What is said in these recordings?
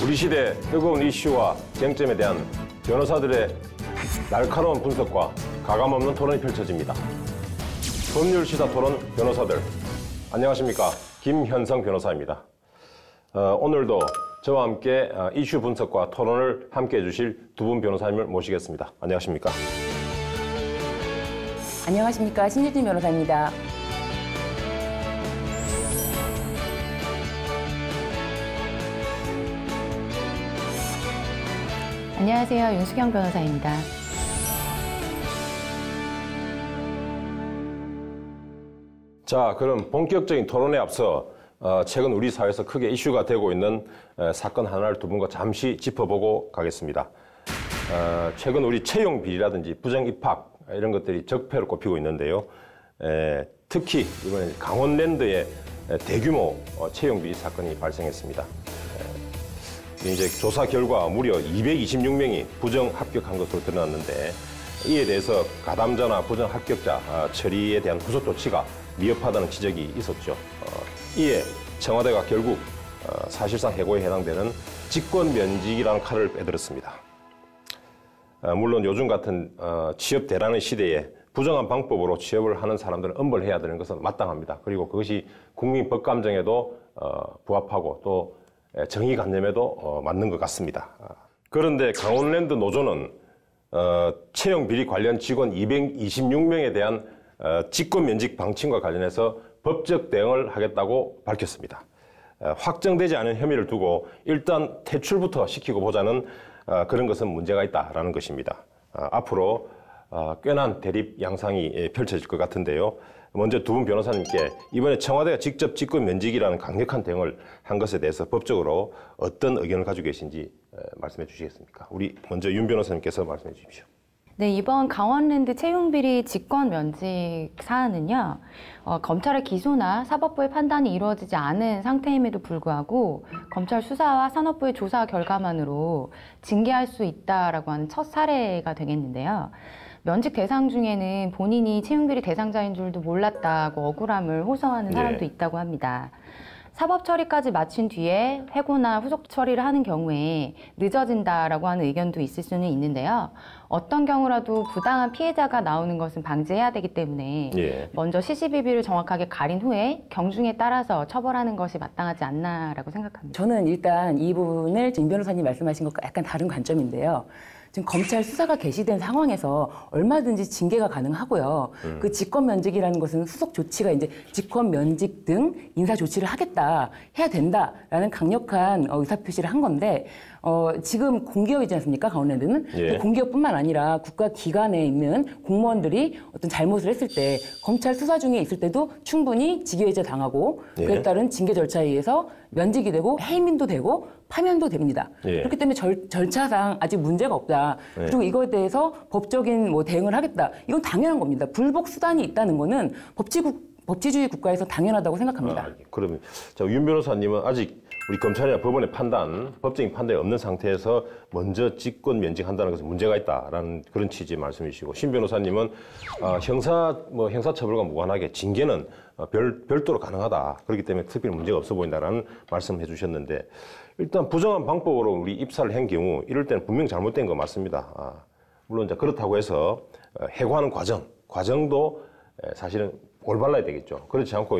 우리 시대 뜨거운 이슈와 쟁점에 대한 변호사들의 날카로운 분석과 가감없는 토론이 펼쳐집니다. 법률 시사 토론 변호사들, 안녕하십니까? 김현성 변호사입니다. 오늘도 저와 함께 이슈 분석과 토론을 함께 해주실 두 분 변호사님을 모시겠습니다. 안녕하십니까? 안녕하십니까? 신유진 변호사입니다. 안녕하세요. 윤수경 변호사입니다. 자, 그럼 본격적인 토론에 앞서 최근 우리 사회에서 크게 이슈가 되고 있는 사건 하나를 두 분과 잠시 짚어보고 가겠습니다. 최근 우리 채용 비리라든지 부정 입학 이런 것들이 적폐로 꼽히고 있는데요. 특히 이번에 강원랜드에 대규모 채용 비리 사건이 발생했습니다. 이제 조사 결과 무려 226명이 부정 합격한 것으로 드러났는데, 이에 대해서 가담자나 부정 합격자 처리에 대한 후속 조치가 미흡하다는 지적이 있었죠. 이에 청와대가 결국 사실상 해고에 해당되는 직권 면직이라는 칼을 빼들었습니다. 물론 요즘 같은 취업 대란의 시대에 부정한 방법으로 취업을 하는 사람들은 엄벌해야 되는 것은 마땅합니다. 그리고 그것이 국민 법감정에도 부합하고 또 정의관념에도 맞는 것 같습니다. 그런데 강원랜드 노조는 채용 비리 관련 직원 226명에 대한 직권 면직 방침과 관련해서 법적 대응을 하겠다고 밝혔습니다. 확정되지 않은 혐의를 두고 일단 퇴출부터 시키고 보자는 그런 것은 문제가 있다라는 것입니다. 앞으로 꽤나 대립 양상이 펼쳐질 것 같은데요. 먼저 두 분 변호사님께 이번에 청와대가 직접 직권 면직이라는 강력한 대응을 한 것에 대해서 법적으로 어떤 의견을 가지고 계신지 말씀해 주시겠습니까? 우리 먼저 윤 변호사님께서 말씀해 주십시오. 네, 이번 강원랜드 채용비리 직권 면직 사안은요, 검찰의 기소나 사법부의 판단이 이루어지지 않은 상태임에도 불구하고 검찰 수사와 산업부의 조사 결과만으로 징계할 수 있다라고 하는 첫 사례가 되겠는데요. 면직 대상 중에는 본인이 채용비리 대상자인 줄도 몰랐다고 억울함을 호소하는 사람도 있다고 합니다. 사법 처리까지 마친 뒤에 해고나 후속 처리를 하는 경우에 늦어진다라고 하는 의견도 있을 수는 있는데요. 어떤 경우라도 부당한 피해자가 나오는 것은 방지해야 되기 때문에 먼저 시시비비를 정확하게 가린 후에 경중에 따라서 처벌하는 것이 마땅하지 않나라고 생각합니다. 저는 일단 이 부분을 진 변호사님 말씀하신 것과 약간 다른 관점인데요. 지금 검찰 수사가 개시된 상황에서 얼마든지 징계가 가능하고요. 그 직권 면직이라는 것은 후속 조치가 이제 직권 면직 등 인사 조치를 하겠다, 해야 된다라는 강력한 의사표시를 한 건데, 지금 공기업이지 않습니까? 강원랜드는. 공기업뿐만 아니라 국가기관에 있는 공무원들이 어떤 잘못을 했을 때 검찰 수사 중에 있을 때도 충분히 직위해제 당하고 그에 따른 징계 절차에 의해서 면직이 되고 해임도 되고 파면도 됩니다. 그렇기 때문에 절차상 아직 문제가 없다. 그리고 이거에 대해서 법적인 대응을 하겠다. 이건 당연한 겁니다. 불복 수단이 있다는 거는 법치주의 국가에서 당연하다고 생각합니다. 그러면 윤 변호사님은 아직 우리 검찰이나 법원의 판단, 법적인 판단이 없는 상태에서 먼저 직권 면직한다는 것은 문제가 있다라는 그런 취지의 말씀이시고, 신 변호사님은 형사처벌과 무관하게 징계는 별도로 가능하다. 그렇기 때문에 특별히 문제가 없어 보인다라는 말씀을 해주셨는데, 일단 부정한 방법으로 우리 입사를 한 경우 이럴 때는 분명 잘못된 거 맞습니다. 물론 이제 그렇다고 해서 해고하는 과정도 사실은 올바라야 되겠죠. 그렇지 않고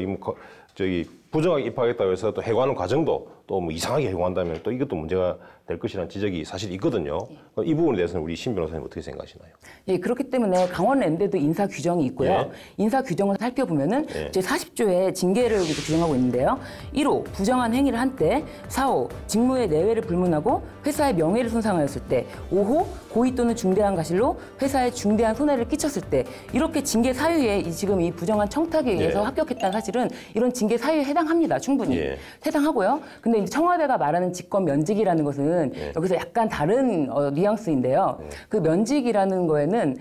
부정하게 입학했다고 해서 또 해고하는 과정도 또 이상하게 해고한다면 또 이것도 문제가 될 것이라는 지적이 사실 있거든요. 이 부분에 대해서는 우리 신 변호사님 어떻게 생각하시나요? 예, 그렇기 때문에 강원랜드도 인사 규정이 있고요. 인사 규정을 살펴보면은 제40조에 징계를 규정하고 있는데요. 1호 부정한 행위를 한 때, 4호 직무의 내외를 불문하고 회사의 명예를 손상하였을 때, 5호 고의 또는 중대한 과실로 회사에 중대한 손해를 끼쳤을 때, 이렇게 징계 사유에 지금 이 부정한 청탁에 의해서 합격했다는 사실은 이런 징계 사유에 해당합니다. 충분히 해당하고요. 근데 이제 청와대가 말하는 직권 면직이라는 것은 여기서 약간 다른 뉘앙스인데요. 그 면직이라는 거에는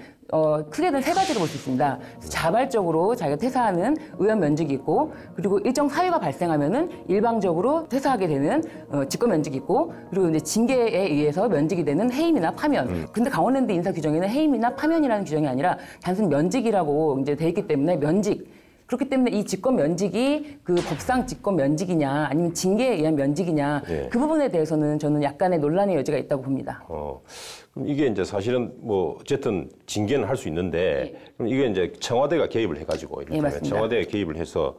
크게는 세 가지로 볼 수 있습니다. 자발적으로 자기가 퇴사하는 의원 면직이 있고, 그리고 일정 사유가 발생하면은 일방적으로 퇴사하게 되는 직권 면직이 있고, 그리고 이제 징계에 의해서 면직이 되는 해임이나 파면. 근데 강원랜드 인사 규정에는 해임이나 파면이라는 규정이 아니라 단순 면직이라고 이제 돼 있기 때문에 면직 그렇기 때문에 이 직권 면직이 그 법상 직권 면직이냐 아니면 징계에 의한 면직이냐 예. 그 부분에 대해서는 저는 약간의 논란의 여지가 있다고 봅니다. 그럼 이게 이제 사실은 뭐 어쨌든 징계는 할 수 있는데 그럼 이게 이제 청와대가 개입을 해가지고 예, 맞습니다. 청와대가 개입을 해서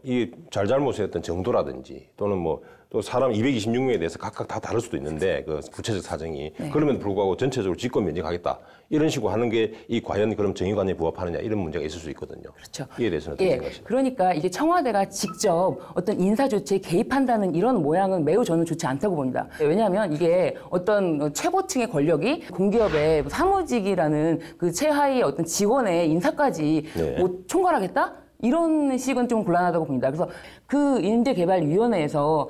이 잘잘못의 어떤 정도라든지 또는 뭐 또 사람 226명에 대해서 각각 다 다를 수도 있는데 그 구체적 사정이 그럼에도 불구하고 전체적으로 직권 면직하겠다 이런 식으로 하는 게 이 과연 그럼 정의관에 부합하느냐 이런 문제가 있을 수 있거든요. 그렇죠. 이에 대해서는 어떻게 생각하십니까? 그러니까 이게 청와대가 직접 어떤 인사 조치에 개입한다는 이런 모양은 매우 저는 좋지 않다고 봅니다. 왜냐하면 이게 어떤 최고층의 권력이 공기업의 사무직이라는 그 최하위 어떤 직원의 인사까지 뭐 총괄하겠다? 이런 식은 좀 곤란하다고 봅니다. 그래서 그 인재개발위원회에서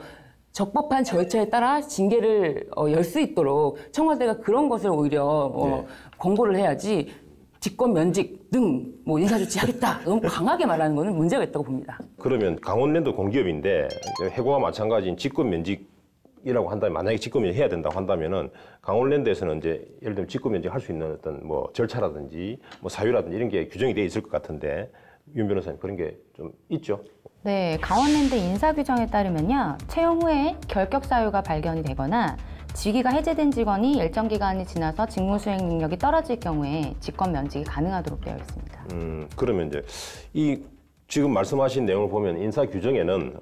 적법한 절차에 따라 징계를 열 수 있도록 청와대가 그런 것을 오히려 권고를 해야지 직권 면직 등 뭐 인사조치 하겠다 너무 강하게 말하는 거는 문제가 있다고 봅니다. 그러면 강원랜드 공기업인데 해고와 마찬가지인 직권 면직이라고 한다면 만약에 직권 면직 해야 된다고 한다면은 강원랜드에서는 이제 예를 들면 직권 면직 할 수 있는 어떤 뭐 절차라든지 뭐 사유라든지 이런 게 규정이 돼 있을 것 같은데 윤 변호사님 그런 게 좀 있죠? 네, 강원랜드 인사 규정에 따르면요, 채용 후에 결격 사유가 발견이 되거나 직위가 해제된 직원이 일정 기간이 지나서 직무 수행 능력이 떨어질 경우에 직권 면직이 가능하도록 되어 있습니다. 그러면 이제 이 지금 말씀하신 내용을 보면 인사 규정에는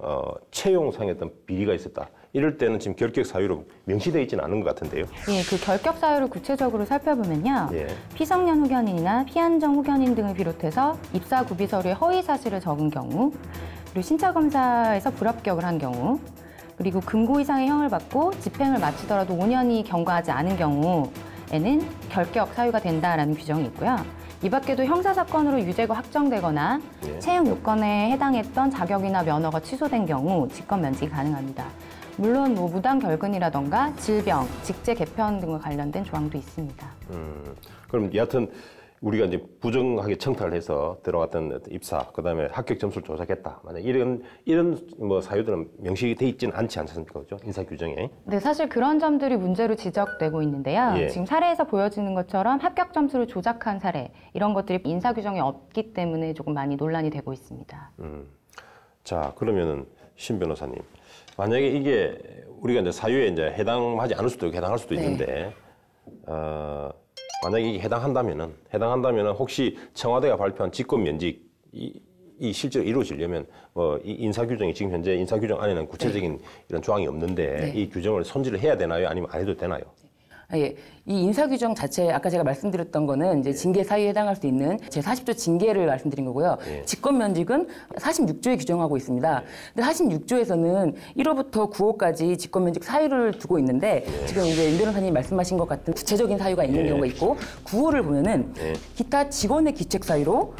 채용상의 어떤 비리가 있었다. 이럴 때는 지금 결격 사유로 명시되어 있지는 않은 것 같은데요. 예, 그 결격 사유를 구체적으로 살펴보면요. 예. 피성년 후견인이나 피한정 후견인 등을 비롯해서 입사 구비 서류에 허위 사실을 적은 경우, 그리고 신차 검사에서 불합격을 한 경우, 그리고 금고 이상의 형을 받고 집행을 마치더라도 5년이 경과하지 않은 경우에는 결격 사유가 된다라는 규정이 있고요. 이 밖에도 형사사건으로 유죄가 확정되거나 채용 요건에 해당했던 자격이나 면허가 취소된 경우 직권 면직이 가능합니다. 물론 뭐 무단 결근이라던가 질병, 직제 개편 등과 관련된 조항도 있습니다. 그럼 여하튼 우리가 이제 부정하게 청탁을 해서 들어갔던 어떤 입사, 그다음에 합격 점수를 조작했다. 만약 이런 뭐 사유들은 명시돼 있지는 않지 않습니까, 그죠? 인사 규정에. 네, 사실 그런 점들이 문제로 지적되고 있는데요. 예. 지금 사례에서 보여지는 것처럼 합격 점수를 조작한 사례 이런 것들이 인사 규정에 없기 때문에 조금 많이 논란이 되고 있습니다. 자, 그러면은 신 변호사님, 만약에 이게 우리가 이제 사유에 이제 해당하지 않을 수도 있고 해당할 수도 있는데, 만약에 이게 해당한다면은 혹시 청와대가 발표한 직권 면직이 실제로 이루어지려면 뭐 이 인사 규정이 지금 현재 인사 규정 안에는 구체적인 이런 조항이 없는데 이 규정을 손질을 해야 되나요? 아니면 안 해도 되나요? 예, 이 인사 규정 자체 아까 제가 말씀드렸던 거는 이제 징계 사유에 해당할 수 있는 제 40조 징계를 말씀드린 거고요. 직권 면직은 46조에 규정하고 있습니다. 근데 46조에서는 1호부터 9호까지 직권 면직 사유를 두고 있는데 지금 이제 윤 변호사님 말씀하신 것 같은 구체적인 사유가 있는 경우가 있고 9호를 보면은 기타 직원의 기책 사유로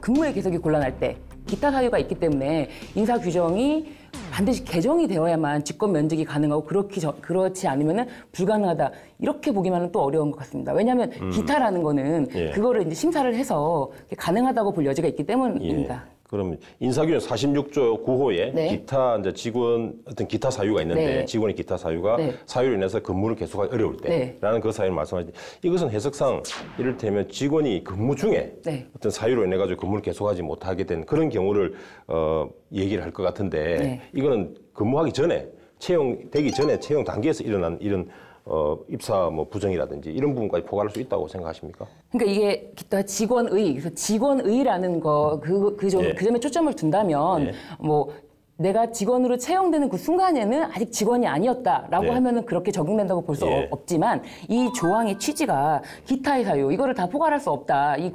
근무의 계속이 곤란할 때 기타 사유가 있기 때문에 인사 규정이 반드시 개정이 되어야만 직권 면직이 가능하고 그렇지 않으면은 불가능하다. 이렇게 보기만은 또 어려운 것 같습니다. 왜냐하면 기타라는 거는 그거를 이제 심사를 해서 가능하다고 볼 여지가 있기 때문입니다. 그럼 인사규정 46조 9호에 네. 기타 이제 직원 어떤 기타 사유가 있는데 네. 직원의 기타 사유가 네. 사유로 인해서 근무를 계속하기 어려울 때라는 그 사유를 말씀하시는데 이것은 해석상 이를테면 직원이 근무 중에 네. 어떤 사유로 인해 가지고 근무를 계속하지 못하게 된 그런 경우를 얘기를 할 것 같은데 네. 이거는 근무하기 전에 채용되기 전에 채용 단계에서 일어난 이런 입사 뭐 부정이라든지 이런 부분까지 포괄할 수 있다고 생각하십니까? 그러니까 이게 기타 직원의, 그래서 직원의라는 거, 그 점에 초점을 둔다면, 뭐, 내가 직원으로 채용되는 그 순간에는 아직 직원이 아니었다라고 하면은 그렇게 적용된다고 볼 수 없지만 이 조항의 취지가 기타의 사유, 이거를 다 포괄할 수 없다. 이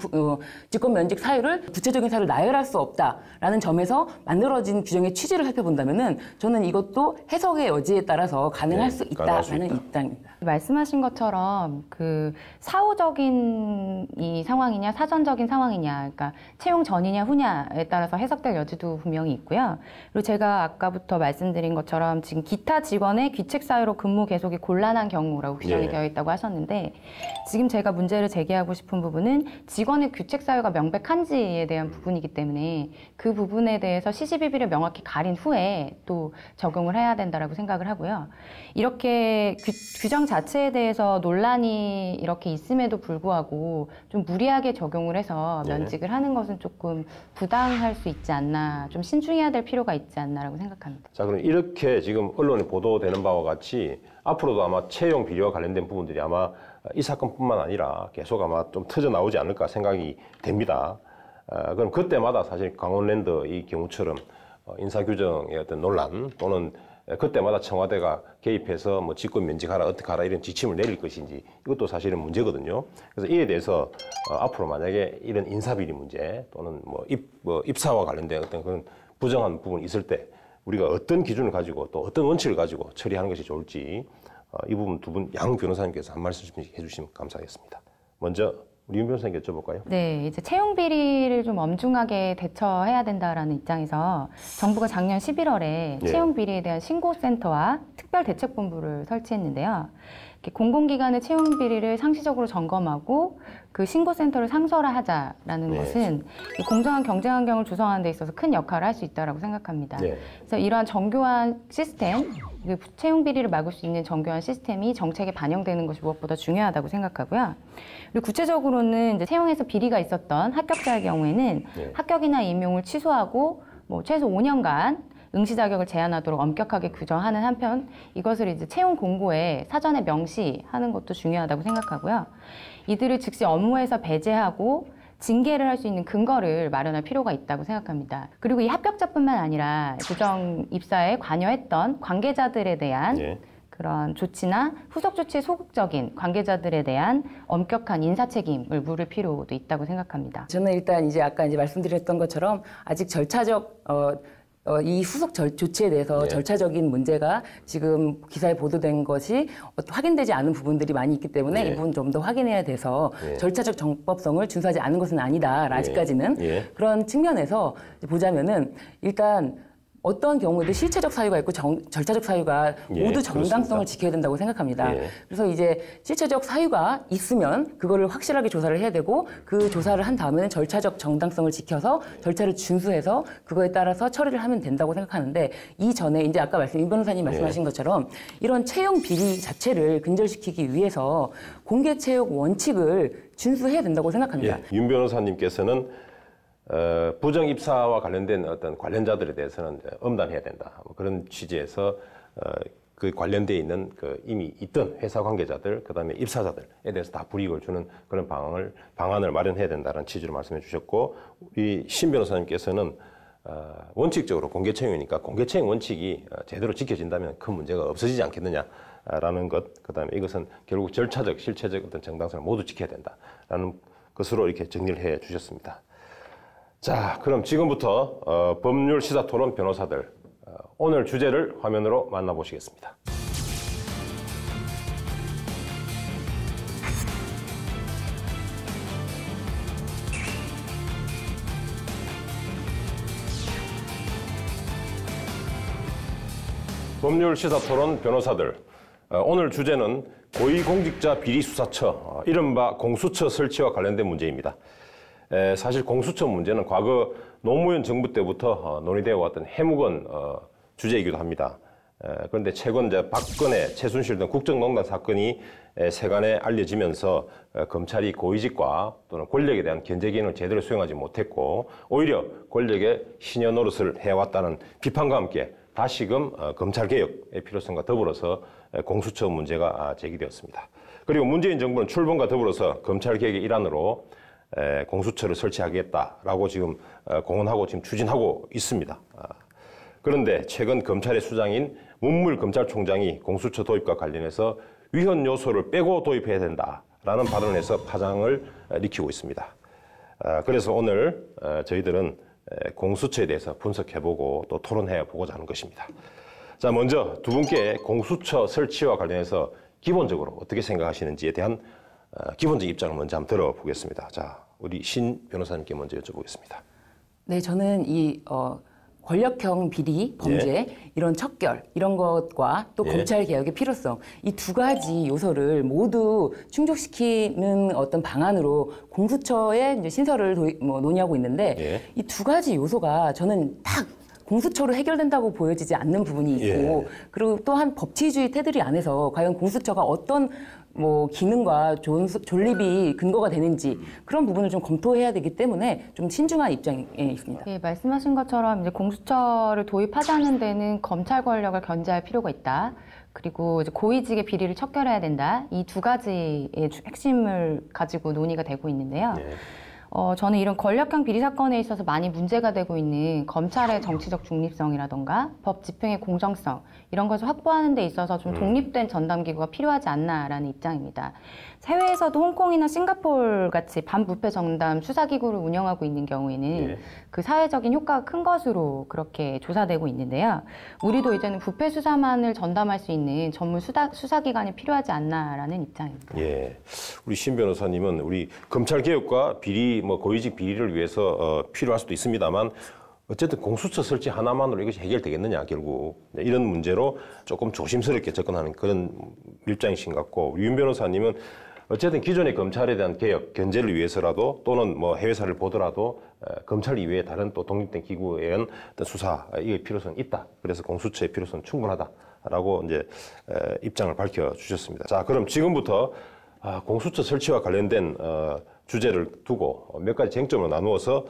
직권 면직 사유를 구체적인 사유를 나열할 수 없다라는 점에서 만들어진 규정의 취지를 살펴본다면은 저는 이것도 해석의 여지에 따라서 가능할 수 있다라는 입장입니다. 말씀하신 것처럼 그 사후적인 이 상황이냐 사전적인 상황이냐, 그러니까 채용 전이냐 후냐에 따라서 해석될 여지도 분명히 있고요. 그리고 제가 제가 아까부터 말씀드린 것처럼 지금 기타 직원의 귀책 사유로 근무 계속이 곤란한 경우라고 규정이 되어 있다고 하셨는데 지금 제가 문제를 제기하고 싶은 부분은 직원의 귀책 사유가 명백한지에 대한 부분이기 때문에 그 부분에 대해서 시시비비를 명확히 가린 후에 또 적용을 해야 된다라고 생각을 하고요. 이렇게 규정 자체에 대해서 논란이 이렇게 있음에도 불구하고 좀 무리하게 적용을 해서 면직을 하는 것은 조금 부당할 수 있지 않나, 좀 신중해야 될 필요가 있지 않나라고 생각합니다. 자, 그럼 이렇게 지금 언론에 보도되는 바와 같이 앞으로도 아마 채용 비리와 관련된 부분들이 아마 이 사건뿐만 아니라 계속 아마 좀 터져 나오지 않을까 생각이 됩니다. 그럼 그때마다 사실 강원랜드 이 경우처럼 인사규정의 어떤 논란 또는 그때마다 청와대가 개입해서 뭐 직권 면직하라, 어떻게 하라 이런 지침을 내릴 것인지 이것도 사실은 문제거든요. 그래서 이에 대해서 앞으로 만약에 이런 인사비리 문제 또는 입사와 관련된 어떤 그런 부정한 부분이 있을 때 우리가 어떤 기준을 가지고 또 어떤 원칙을 가지고 처리하는 것이 좋을지 이 부분 두 분 양 변호사님께서 한 말씀 해주시면 감사하겠습니다. 먼저 우리 윤 변호사님께 여쭤볼까요? 네, 이제 채용 비리를 좀 엄중하게 대처해야 된다라는 입장에서 정부가 작년 11월에 채용 비리에 대한 신고센터와 특별대책본부를 설치했는데요. 공공기관의 채용 비리를 상시적으로 점검하고 그 신고센터를 상설화하자라는 것은 공정한 경쟁 환경을 조성하는 데 있어서 큰 역할을 할 수 있다고 생각합니다. 그래서 이러한 정교한 시스템, 채용 비리를 막을 수 있는 정교한 시스템이 정책에 반영되는 것이 무엇보다 중요하다고 생각하고요. 그리고 구체적으로는 이제 채용에서 비리가 있었던 합격자의 경우에는 합격이나 임용을 취소하고 최소 5년간 응시 자격을 제한하도록 엄격하게 규정하는 한편 이것을 이제 채용 공고에 사전에 명시하는 것도 중요하다고 생각하고요. 이들을 즉시 업무에서 배제하고 징계를 할 수 있는 근거를 마련할 필요가 있다고 생각합니다. 그리고 이 합격자뿐만 아니라 조정 입사에 관여했던 관계자들에 대한 그런 조치나 후속 조치에 소극적인 관계자들에 대한 엄격한 인사 책임을 물을 필요도 있다고 생각합니다. 저는 일단 이제 아까 말씀드렸던 것처럼 아직 절차적 이 후속 조치에 대해서 절차적인 문제가 지금 기사에 보도된 것이 확인되지 않은 부분들이 많이 있기 때문에 이 부분 좀 더 확인해야 돼서 절차적 정법성을 준수하지 않은 것은 아니다. 아직까지는 그런 측면에서 보자면은 일단 어떤 경우에도 실체적 사유가 있고 절차적 사유가 모두 정당성을 지켜야 된다고 생각합니다. 그래서 이제 실체적 사유가 있으면 그거를 확실하게 조사를 해야 되고 그 조사를 한 다음에는 절차적 정당성을 지켜서 절차를 준수해서 그거에 따라서 처리를 하면 된다고 생각하는데 이전에 이제 아까 임 변호사님 말씀하신 것처럼 이런 채용 비리 자체를 근절시키기 위해서 공개 채용 원칙을 준수해야 된다고 생각합니다. 윤 변호사님께서는 부정 입사와 관련된 어떤 관련자들에 대해서는 엄단해야 된다. 그런 취지에서 그 관련돼 있는 이미 있던 회사 관계자들, 그다음에 입사자들에 대해서 다 불이익을 주는 그런 방안을 마련해야 된다는 취지로 말씀해 주셨고, 우리 신 변호사님께서는 원칙적으로 공개 채용이니까 공개 채용 원칙이 제대로 지켜진다면 큰 문제가 없어지지 않겠느냐라는 것, 그다음에 이것은 결국 절차적, 실체적 어떤 정당성을 모두 지켜야 된다라는 것으로 이렇게 정리를 해 주셨습니다. 자, 그럼 지금부터 법률 시사 토론 변호사들 오늘 주제를 화면으로 만나보시겠습니다. 법률 시사 토론 변호사들 오늘 주제는 고위공직자 비리수사처, 이른바 공수처 설치와 관련된 문제입니다. 사실 공수처 문제는 과거 노무현 정부 때부터 논의되어 왔던 해묵은 주제이기도 합니다. 그런데 최근 박근혜, 최순실 등 국정농단 사건이 세간에 알려지면서 검찰이 고위직과 또는 권력에 대한 견제 기능을 제대로 수행하지 못했고 오히려 권력의 시녀 노릇을 해왔다는 비판과 함께 다시금 검찰개혁의 필요성과 더불어서 공수처 문제가 제기되었습니다. 그리고 문재인 정부는 출범과 더불어서 검찰개혁의 일환으로 공수처를 설치하겠다라고 지금 공언하고 지금 추진하고 있습니다. 그런데 최근 검찰의 수장인 문물검찰총장이 공수처 도입과 관련해서 위헌 요소를 빼고 도입해야 된다라는 발언을 해서 파장을 일으키고 있습니다. 그래서 오늘 저희들은 공수처에 대해서 분석해보고 또 토론해보고자 하는 것입니다. 자, 먼저 두 분께 공수처 설치와 관련해서 기본적으로 어떻게 생각하시는지에 대한 기본적 입장을 먼저 한번 들어보겠습니다. 자, 우리 신 변호사님께 먼저 여쭤보겠습니다. 네, 저는 이 권력형 비리, 범죄, 이런 척결 이런 것과 또 검찰 개혁의 필요성 이 두 가지 요소를 모두 충족시키는 어떤 방안으로 공수처의 이제 신설을 논의하고 있는데 이 두 가지 요소가 저는 딱 공수처로 해결된다고 보여지지 않는 부분이 있고 그리고 또한 법치주의 테두리 안에서 과연 공수처가 어떤 기능과 존립이 근거가 되는지 그런 부분을 좀 검토해야 되기 때문에 좀 신중한 입장에 있습니다. 네, 말씀하신 것처럼 이제 공수처를 도입하자는 데는 검찰 권력을 견제할 필요가 있다. 그리고 이제 고위직의 비리를 척결해야 된다. 이 두 가지의 핵심을 가지고 논의가 되고 있는데요. 저는 이런 권력형 비리 사건에 있어서 많이 문제가 되고 있는 검찰의 정치적 중립성이라던가 법 집행의 공정성 이런 것을 확보하는 데 있어서 좀 독립된 전담기구가 필요하지 않나라는 입장입니다. 해외에서도 홍콩이나 싱가포르 같이 반부패 전담 수사기구를 운영하고 있는 경우에는 그 사회적인 효과가 큰 것으로 그렇게 조사되고 있는데요. 우리도 이제는 부패 수사만을 전담할 수 있는 전문 수사기관이 필요하지 않나라는 입장입니다. 예, 우리 신 변호사님은 우리 검찰 개혁과 비리 고위직 비리를 위해서 필요할 수도 있습니다만 어쨌든 공수처 설치 하나만으로 이것이 해결되겠느냐 결국 이런 문제로 조금 조심스럽게 접근하는 그런 입장이신 것 같고 우리 윤 변호사님은 어쨌든 기존의 검찰에 대한 개혁, 견제를 위해서라도 또는 해외사를 보더라도 검찰 이외에 다른 또 독립된 기구에 의한 어떤 수사 이게 필요성이 있다. 그래서 공수처의 필요성은 충분하다라고 이제 입장을 밝혀주셨습니다. 자, 그럼 지금부터 공수처 설치와 관련된 주제를 두고 몇 가지 쟁점을 나누어서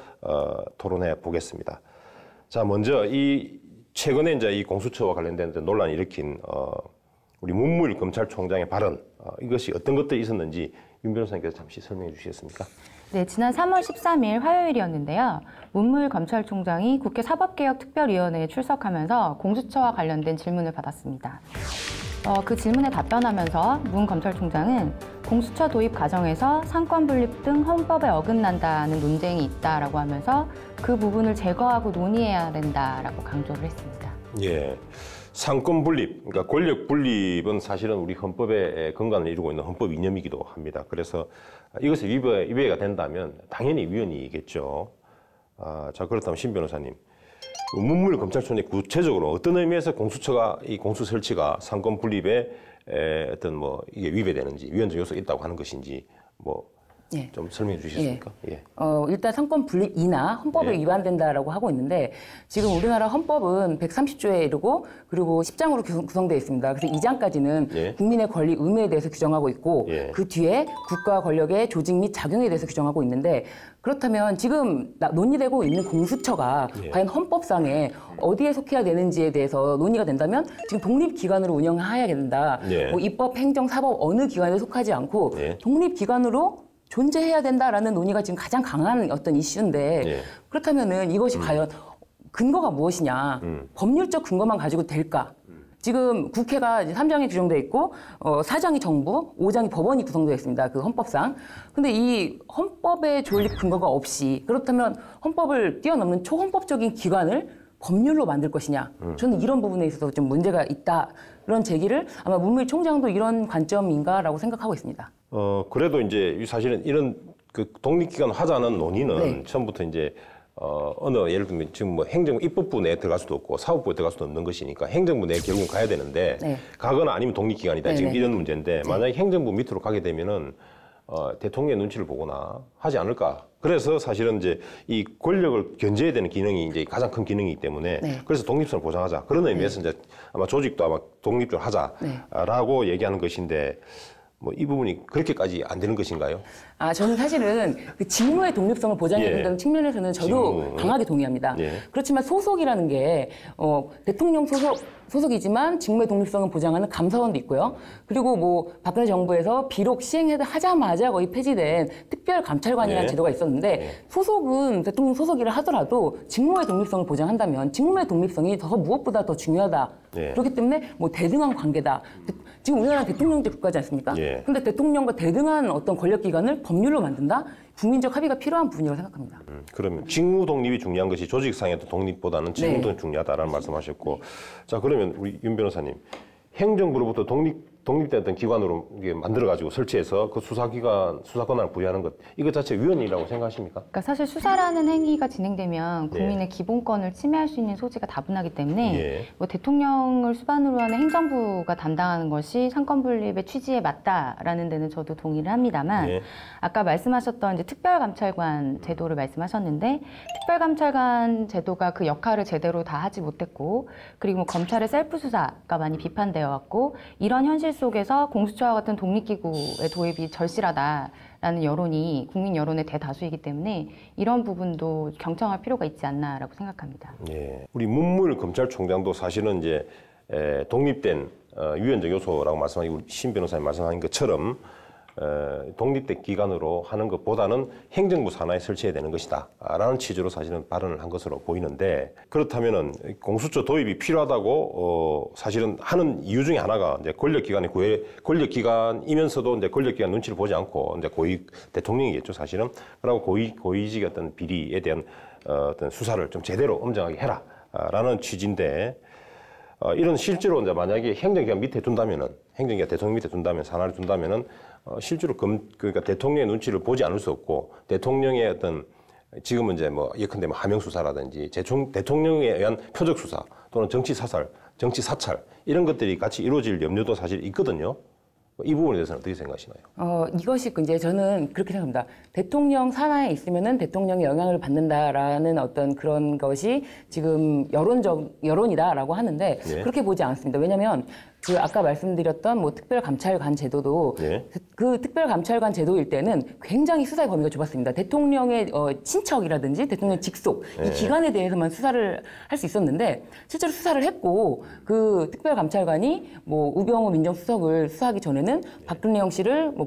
토론해 보겠습니다. 자, 먼저 최근에 이제 이 공수처와 관련된 논란을 일으킨 우리 문무일 검찰총장의 발언 이것이 어떤 것들이 있었는지 윤 변호사님께서 잠시 설명해 주시겠습니까? 네, 지난 3월 13일 화요일이었는데요. 문무일 검찰총장이 국회 사법개혁특별위원회에 출석하면서 공수처와 관련된 질문을 받았습니다. 그 질문에 답변하면서 문 검찰총장은 공수처 도입 과정에서 상권 분립 등 헌법에 어긋난다는 논쟁이 있다라고 하면서 그 부분을 제거하고 논의해야 된다라고 강조를 했습니다. 예. 상권 분립, 그러니까 권력 분립은 사실은 우리 헌법의 근간을 이루고 있는 헌법 이념이기도 합니다. 그래서 이것이 위배가 된다면 당연히 위헌이겠죠. 자, 그렇다면 신 변호사님, 문무일 검찰총장이 구체적으로 어떤 의미에서 공수처가 이 공수 설치가 상권 분립에 어떤 이게 위배되는지 위헌적 요소가 있다고 하는 것인지 좀 설명해 주시겠습니까? 일단 상권 분립이나 헌법에 위반된다라고 하고 있는데 지금 우리나라 헌법은 130조에 이르고 그리고 10장으로 구성되어 있습니다. 그래서 2장까지는 국민의 권리, 의무에 대해서 규정하고 있고 그 뒤에 국가 권력의 조직 및 작용에 대해서 규정하고 있는데 그렇다면 지금 논의되고 있는 공수처가 과연 헌법상에 어디에 속해야 되는지에 대해서 논의가 된다면 지금 독립기관으로 운영해야 된다. 입법, 행정, 사법 어느 기관에 속하지 않고 독립기관으로 존재해야 된다라는 논의가 지금 가장 강한 어떤 이슈인데 그렇다면은 이것이 과연 근거가 무엇이냐 법률적 근거만 가지고 될까? 지금 국회가 이제 3장이 규정되어 있고 4장이 정부, 5장이 법원이 구성되어 있습니다. 그 헌법상. 근데 이 헌법의 존립 근거가 없이 그렇다면 헌법을 뛰어넘는 초헌법적인 기관을 법률로 만들 것이냐. 저는 이런 부분에 있어서 좀 문제가 있다. 이런 제기를 아마 문무일 총장도 이런 관점인가라고 생각하고 있습니다. 그래도 이제 사실은 이런 그 독립기관 하자는 논의는 처음부터 이제 예를 들면 지금 행정부 입법부 내에 들어갈 수도 없고 사법부에 들어갈 수도 없는 것이니까 행정부 내에 결국은 가야 되는데 가거나 아니면 독립기관이다. 지금 이런 문제인데 만약에 행정부 밑으로 가게 되면은 대통령의 눈치를 보거나 하지 않을까. 그래서 사실은 이제 이 권력을 견제해야 되는 기능이 이제 가장 큰 기능이기 때문에 그래서 독립성을 보장하자. 그런 의미에서 이제 아마 조직도 아마 독립적으로 하자라고 얘기하는 것인데 이 부분이 그렇게까지 안 되는 것인가요? 저는 사실은 그 직무의 독립성을 보장해야 된다는 측면에서는 저도 강하게 동의합니다. 그렇지만 소속이라는 게 대통령 소속이지만 직무의 독립성을 보장하는 감사원도 있고요. 그리고 박근혜 정부에서 비록 시행하자마자 거의 폐지된 특별감찰관이라는 제도가 있었는데 소속은 대통령 소속이라 하더라도 직무의 독립성을 보장한다면 직무의 독립성이 무엇보다 더 중요하다. 그렇기 때문에 대등한 관계다. 지금 우리나라는 대통령제 국가지 않습니까? 근데 대통령과 대등한 어떤 권력기관을 법률로 만든다? 국민적 합의가 필요한 부분이라고 생각합니다. 그러면 직무 독립이 중요한 것이 조직상의 독립보다는 직무 독립이 중요하다라는 말씀하셨고 자, 그러면 우리 윤 변호사님 행정부로부터 독립된 어떤 기관으로 이게 만들어가지고 설치해서 그 수사권을 부여하는 것, 이것 자체 위헌이라고 생각하십니까? 그러니까 사실 수사라는 행위가 진행되면 국민의 기본권을 침해할 수 있는 소지가 다분하기 때문에 뭐 대통령을 수반으로 하는 행정부가 담당하는 것이 상권분립의 취지에 맞다라는 데는 저도 동의를 합니다만 아까 말씀하셨던 이제 특별감찰관 제도를 말씀하셨는데 특별감찰관 제도가 그 역할을 제대로 다 하지 못했고 그리고 뭐 검찰의 셀프 수사가 많이 비판되어 왔고 이런 현실 속에서 공수처와 같은 독립기구의 도입이 절실하다라는 여론이 국민 여론의 대다수이기 때문에 이런 부분도 경청할 필요가 있지 않나라고 생각합니다. 예, 우리 문무일 검찰총장도 사실은 이제 독립된 유연적 요소라고 말씀하신 우리 신 변호사님 말씀하신 것처럼 독립된 기관으로 하는 것보다는 행정부 산하에 설치해야 되는 것이다 라는 취지로 사실은 발언을 한 것으로 보이는데 그렇다면은 공수처 도입이 필요하다고 사실은 하는 이유 중에 하나가 이제 권력기관이면서도 이제 권력기관 눈치를 보지 않고 이제 고위 대통령이겠죠 사실은. 그리고 고위직의 어떤 비리에 대한 어떤 수사를 좀 제대로 엄정하게 해라 라는 취지인데 이런 실제로 이제 만약에 행정기관 밑에 둔다면은 행정기관 대통령 밑에 둔다면 산하를 둔다면은 실제로 그러니까 대통령의 눈치를 보지 않을 수 없고 대통령의 어떤 지금은 이제 뭐 예컨대 뭐 하명 수사라든지 대통령에 의한 표적 수사 또는 정치 사찰 이런 것들이 같이 이루어질 염려도 사실 있거든요. 이 부분에 대해서는 어떻게 생각하시나요? 이것이 이제 저는 그렇게 생각합니다. 대통령 산하에 있으면은 대통령의 영향을 받는다라는 어떤 그런 것이 지금 여론이다라고 하는데 그렇게 보지 않습니다. 왜냐하면 그 아까 말씀드렸던 뭐 특별감찰관 제도도 그 특별감찰관 제도일 때는 굉장히 수사의 범위가 좁았습니다. 대통령의 친척이라든지 대통령 직속 이 기관에 대해서만 수사를 할 수 있었는데 실제로 수사를 했고 그 특별감찰관이 뭐 우병우 민정수석을 수사하기 전에는 박근혜영 씨를 뭐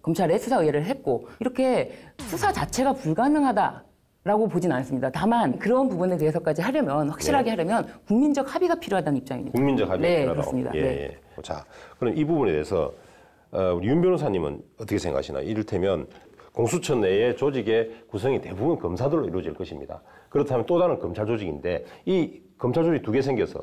검찰에 수사 의뢰를 했고 이렇게 수사 자체가 불가능하다. 라고 보진 않습니다. 다만 그런 부분에 대해서까지 하려면 확실하게 하려면 국민적 합의가 필요하다는 입장입니다. 국민적 합의가 필요하다고. 그렇습니다. 예. 자, 그럼 이 부분에 대해서 우리 윤 변호사님은 어떻게 생각하시나요? 이를테면 공수처 내의 조직의 구성이 대부분 검사들로 이루어질 것입니다. 그렇다면 또 다른 검찰 조직인데 이 검찰 조직이 두 개 생겨서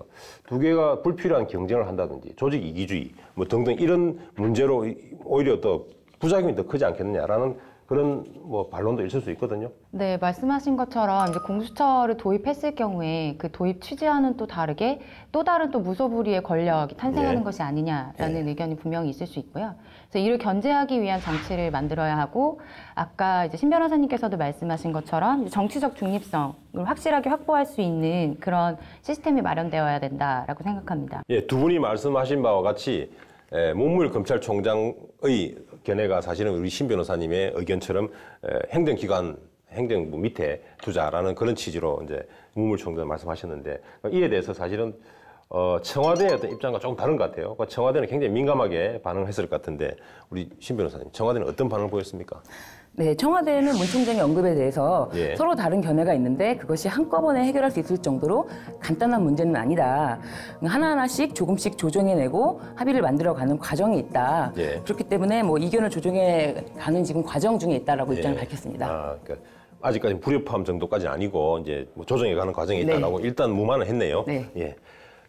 두 개가 불필요한 경쟁을 한다든지 조직 이기주의 뭐 등등 이런 문제로 오히려 더 부작용이 더 크지 않겠느냐라는 그런 뭐 반론도 있을 수 있거든요. 네, 말씀하신 것처럼 이제 공수처를 도입했을 경우에 그 도입 취지와는 또 다르게 또 다른 또 무소불위의 권력이 탄생하는 것이 아니냐라는 의견이 분명히 있을 수 있고요. 그래서 이를 견제하기 위한 장치를 만들어야 하고 아까 이제 신 변호사님께서도 말씀하신 것처럼 정치적 중립성을 확실하게 확보할 수 있는 그런 시스템이 마련되어야 된다라고 생각합니다. 예, 두 분이 말씀하신 바와 같이 문무일 검찰총장의 견해가 사실은 우리 신 변호사님의 의견처럼 행정부 밑에 두자라는 그런 취지로 이제 문무일 총장 말씀하셨는데 이에 대해서 사실은 청와대의 어떤 입장과 조금 다른 것 같아요. 청와대는 굉장히 민감하게 반응했을 것 같은데 우리 신 변호사님, 청와대는 어떤 반응을 보였습니까? 네, 청와대는 문 총장의 언급에 대해서 서로 다른 견해가 있는데 그것이 한꺼번에 해결할 수 있을 정도로 간단한 문제는 아니다. 하나하나씩 조금씩 조정해내고 합의를 만들어가는 과정이 있다. 그렇기 때문에 뭐 이견을 조정해가는 지금 과정 중에 있다라고 입장을 밝혔습니다. 그러니까 아직까지 불협화음 정도까지는 아니고 이제 뭐 조정해가는 과정이 있다라고 일단 무마는 했네요. 예.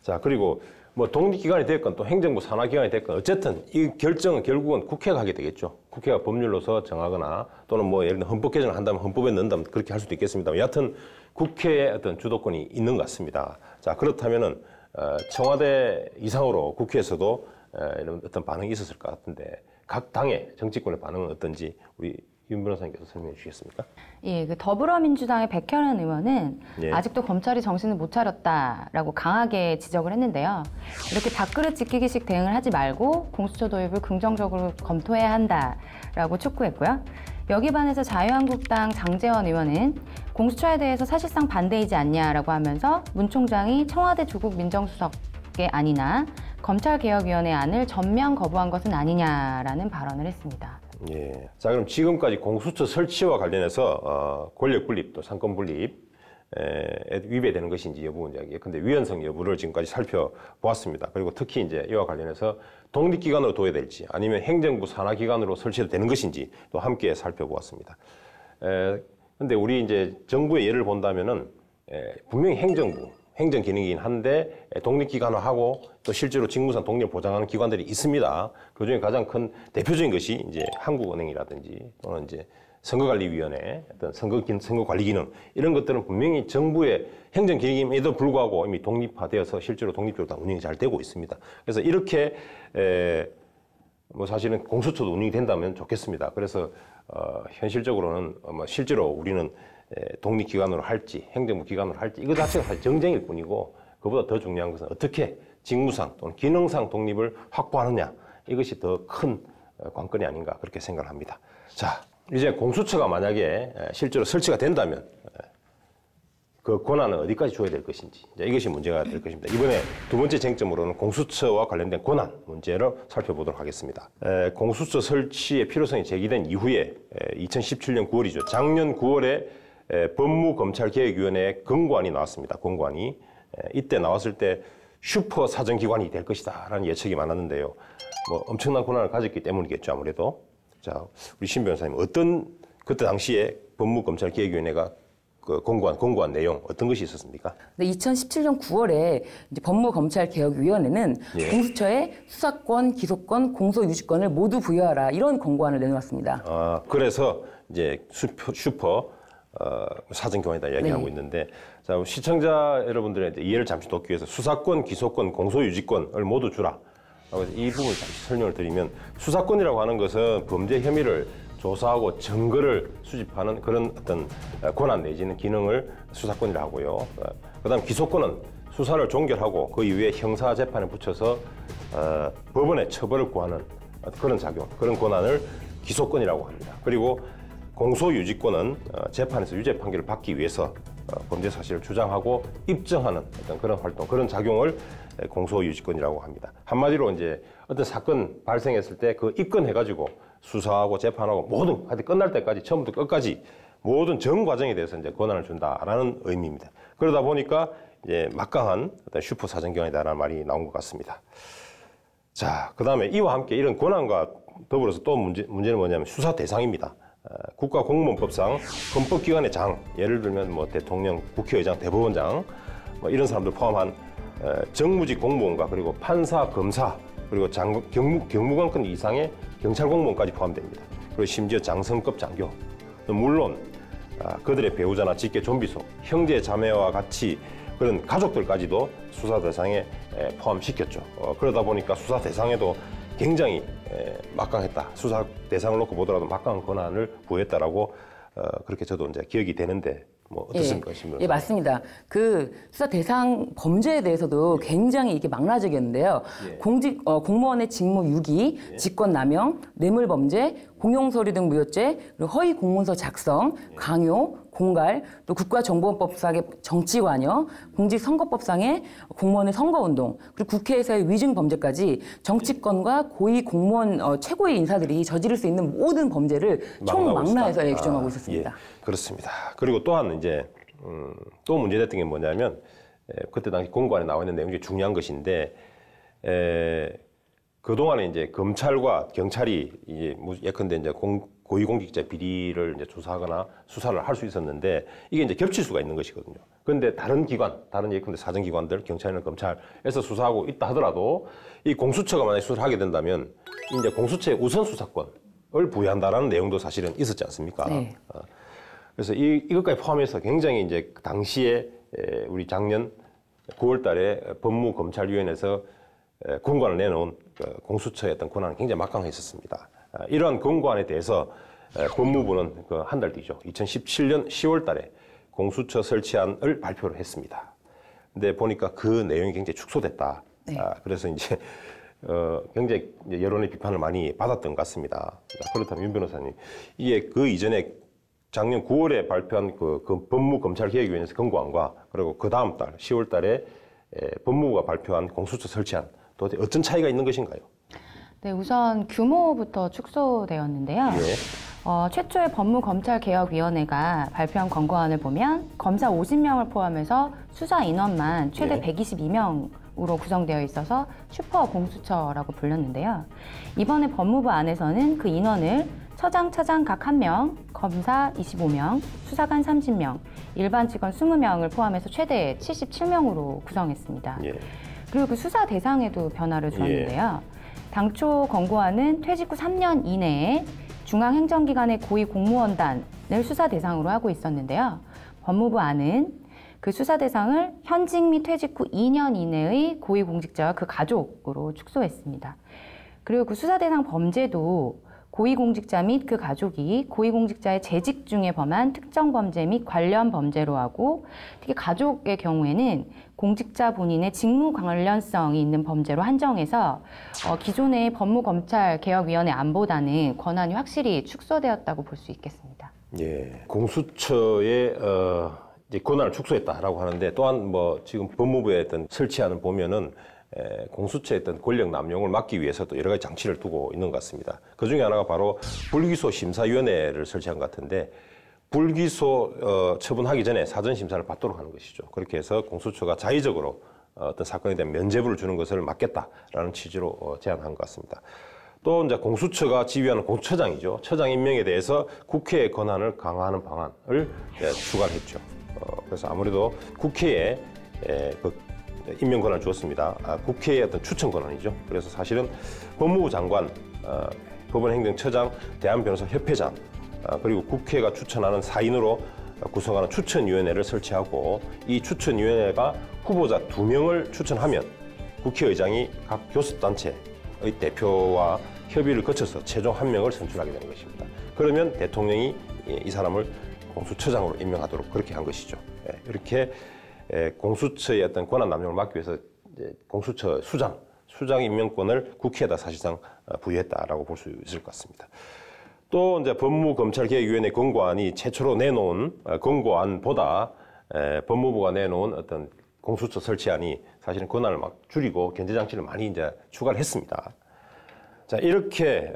자, 그리고 뭐 독립기관이 됐건 또 행정부 산하기관이 됐건 어쨌든 이 결정은 결국은 국회가 하게 되겠죠. 국회가 법률로서 정하거나 또는 뭐 예를 들어 헌법 개정을 한다면 헌법에 넣는다면 그렇게 할 수도 있겠습니다. 여하튼 국회의 어떤 주도권이 있는 것 같습니다. 자, 그렇다면은 청와대 이상으로 국회에서도 이런 어떤 반응이 있었을 것 같은데 각 당의 정치권의 반응은 어떤지 우리 윤 변호사님께서 설명해 주시겠습니까? 예, 그 더불어민주당의 백현은 의원은 아직도 검찰이 정신을 못 차렸다라고 강하게 지적을 했는데요. 이렇게 밥그릇 지키기식 대응을 하지 말고 공수처 도입을 긍정적으로 검토해야 한다라고 촉구했고요. 여기 반해서 자유한국당 장제원 의원은 공수처에 대해서 사실상 반대이지 않냐라고 하면서 문 총장이 청와대 조국 민정수석의 안이나 검찰개혁위원회 안을 전면 거부한 것은 아니냐라는 발언을 했습니다. 예. 자, 그럼 지금까지 공수처 설치와 관련해서 권력 분립 또 상권 분립 위배되는 것인지 여부 이제 근데 위헌성 여부를 지금까지 살펴보았습니다. 그리고 특히 이제 이와 관련해서 독립기관으로 둬야 될지 아니면 행정부 산하기관으로 설치해도 되는 것인지 또 함께 살펴보았습니다. 근데 우리 이제 정부의 예를 본다면은 분명히 행정 기능이긴 한데 독립기관화하고 또 실제로 직무상 독립을 보장하는 기관들이 있습니다. 그 중에 가장 큰 대표적인 것이 이제 한국은행이라든지 또는 이제 선거관리위원회, 어떤 선거관리 기능 이런 것들은 분명히 정부의 행정 기능임에도 불구하고 이미 독립화되어서 실제로 독립적으로 다 운영이 잘 되고 있습니다. 그래서 이렇게 뭐 사실은 공수처도 운영이 된다면 좋겠습니다. 그래서 현실적으로는 실제로 우리는 독립기관으로 할지 행정부 기관으로 할지 이거 자체가 사실 정쟁일 뿐이고 그보다 더 중요한 것은 어떻게 직무상 또는 기능상 독립을 확보하느냐 이것이 더 큰 관건이 아닌가 그렇게 생각을 합니다. 자, 이제 공수처가 만약에 실제로 설치가 된다면 그 권한은 어디까지 줘야 될 것인지 이것이 문제가 될 것입니다. 이번에 두 번째 쟁점으로는 공수처와 관련된 권한 문제를 살펴보도록 하겠습니다. 공수처 설치의 필요성이 제기된 이후에 2017년 9월이죠. 작년 9월에 법무검찰개혁위원회의 권고안이 나왔습니다. 권고안이 이때 나왔을 때 슈퍼 사정기관이 될 것이다 라는 예측이 많았는데요. 뭐 엄청난 권한을 가졌기 때문이겠죠 아무래도. 자, 우리 신 변호사님 어떤 그때 당시에 법무검찰개혁위원회가 그 공고한 내용 어떤 것이 있었습니까? 네, 2017년 9월에 이제 법무검찰개혁위원회는 공수처에 수사권, 기소권, 공소유지권을 모두 부여하라 이런 공고안을 내놓았습니다. 그래서 이제 슈퍼 사정기관이다 이야기하고 있는데 자, 시청자 여러분들의 이해를 잠시 돕기 위해서 수사권, 기소권, 공소유지권을 모두 주라. 그래서 이 부분을 잠시 설명을 드리면 수사권이라고 하는 것은 범죄 혐의를 조사하고 증거를 수집하는 그런 어떤 권한 내지는 기능을 수사권이라고 하고요. 그다음 기소권은 수사를 종결하고 그 이후에 형사 재판에 붙여서 법원의 처벌을 구하는 그런 작용, 그런 권한을 기소권이라고 합니다. 그리고 공소유지권은 재판에서 유죄 판결을 받기 위해서 범죄 사실을 주장하고 입증하는 어떤 그런 활동, 그런 작용을 공소유지권이라고 합니다. 한마디로 이제 어떤 사건 발생했을 때 그 입건해가지고 수사하고 재판하고 모든 하여튼 끝날 때까지 처음부터 끝까지 모든 전 과정에 대해서 이제 권한을 준다라는 의미입니다. 그러다 보니까 이제 막강한 어떤 슈퍼 사정기관이다라는 말이 나온 것 같습니다. 자, 그다음에 이와 함께 이런 권한과 더불어서 또 문제는 뭐냐면 수사 대상입니다. 국가공무원법상 헌법기관의 장, 예를 들면 뭐 대통령, 국회의장, 대법원장 뭐 이런 사람들 포함한 정무직 공무원과 그리고 판사, 검사 그리고 경무관급 이상의 경찰 공무원까지 포함됩니다. 그리고 심지어 장성급 장교, 물론 그들의 배우자나 직계 좀비속, 형제 자매와 같이 그런 가족들까지도 수사 대상에 포함시켰죠. 그러다 보니까 수사 대상에도 굉장히 막강했다. 수사 대상을 놓고 보더라도 막강한 권한을 부여했다라고 그렇게 저도 이제 기억이 되는데 뭐 어떻습니까, 예, 맞습니다. 그 수사 대상 범죄에 대해서도 굉장히 이게 망라적이었는데요. 공무원의 직무 유기, 직권남용, 뇌물범죄, 공용서류 등 무효죄, 그리고 허위 공문서 작성, 강요, 공갈, 또 국가정보원법상의 정치관여, 공직선거법상의 공무원의 선거운동, 그리고 국회에서의 위증범죄까지 정치권과 고위 공무원 최고의 인사들이 저지를 수 있는 모든 범죄를 총망라해서 규정하고 있었습니다. 예, 그렇습니다. 그리고 또한 이제 또 문제됐던 게 뭐냐면 그때 당시 공고안에 나와 있는 내용 중에 중요한 것인데 그동안에 이제 검찰과 경찰이 이제 예컨대 이제 고위공직자 비리를 이제 조사하거나 수사를 할 수 있었는데 이게 이제 겹칠 수가 있는 것이거든요. 그런데 다른 기관, 다른 예컨대 사정기관들, 경찰이나 검찰에서 수사하고 있다 하더라도 이 공수처가 만약에 수사를 하게 된다면 이제 공수처의 우선 수사권을 부여한다라는 내용도 사실은 있었지 않습니까? 네. 그래서 이것까지 포함해서 굉장히 이제 당시에 우리 작년 9월 달에 법무검찰위원회에서 권고안을 내놓은 공수처의 어떤 권한은 굉장히 막강했었습니다. 이러한 권고안에 대해서 법무부는 한 달 뒤죠. 2017년 10월 달에 공수처 설치안을 발표를 했습니다. 근데 보니까 그 내용이 굉장히 축소됐다. 네. 그래서 이제 굉장히 여론의 비판을 많이 받았던 것 같습니다. 그렇다면 윤 변호사님, 이게 그 이전에 작년 9월에 발표한 그 법무검찰개혁위원회에서 권고안과 그리고 그 다음 달 10월 달에 법무부가 발표한 공수처 설치안 도대체 어떤 차이가 있는 것인가요? 네, 우선 규모부터 축소되었는데요. 네. 최초의 법무검찰개혁위원회가 발표한 권고안을 보면 검사 50명을 포함해서 수사 인원만 최대 122명으로 구성되어 있어서 슈퍼 공수처라고 불렸는데요. 이번에 법무부 안에서는 그 인원을 처장, 차장 각 1명, 검사 25명, 수사관 30명, 일반 직원 20명을 포함해서 최대 77명으로 구성했습니다. 예. 그리고 그 수사 대상에도 변화를 주었는데요. 당초 권고안은 퇴직 후 3년 이내에 중앙행정기관의 고위공무원단을 수사 대상으로 하고 있었는데요. 법무부 안은 그 수사 대상을 현직 및 퇴직 후 2년 이내의 고위공직자와 그 가족으로 축소했습니다. 그리고 그 수사 대상 범죄도 고위공직자 및 그 가족이 고위공직자의 재직 중에 범한 특정 범죄 및 관련 범죄로 하고, 특히 가족의 경우에는 공직자 본인의 직무 관련성이 있는 범죄로 한정해서 기존의 법무검찰개혁위원회 안보다는 권한이 확실히 축소되었다고 볼 수 있겠습니다. 예, 공수처의 이제 권한을 축소했다라고 하는데, 또한 뭐 지금 법무부에 어떤 설치하는 보면은 공수처의 어떤 권력 남용을 막기 위해서 또 여러 가지 장치를 두고 있는 것 같습니다. 그 중에 하나가 바로 불기소 심사위원회를 설치한 것 같은데, 불기소 처분하기 전에 사전 심사를 받도록 하는 것이죠. 그렇게 해서 공수처가 자의적으로 어떤 사건에 대한 면죄부를 주는 것을 막겠다라는 취지로 제안한 것 같습니다. 또 이제 공수처가 지휘하는 공수처장이죠. 처장 임명에 대해서 국회의 권한을 강화하는 방안을 추가했죠. 그래서 아무래도 국회에 그 임명 권한을 주었습니다. 국회의 어떤 추천 권한이죠. 그래서 사실은 법무부 장관, 법원행정처장, 대한변호사협회장, 그리고 국회가 추천하는 4인으로 구성하는 추천위원회를 설치하고, 이 추천위원회가 후보자 2명을 추천하면 국회의장이 각 교섭단체의 대표와 협의를 거쳐서 최종 1명을 선출하게 되는 것입니다. 그러면 대통령이 이 사람을 공수처장으로 임명하도록 그렇게 한 것이죠. 이렇게 공수처의 어떤 권한 남용을 막기 위해서 이제 공수처 수장 임명권을 국회에다 사실상 부여했다라고 볼 수 있을 것 같습니다. 또 이제 법무검찰개혁위원회 권고안이 최초로 내놓은 권고안보다 법무부가 내놓은 어떤 공수처 설치안이 사실은 권한을 막 줄이고 견제 장치를 많이 이제 추가를 했습니다. 자, 이렇게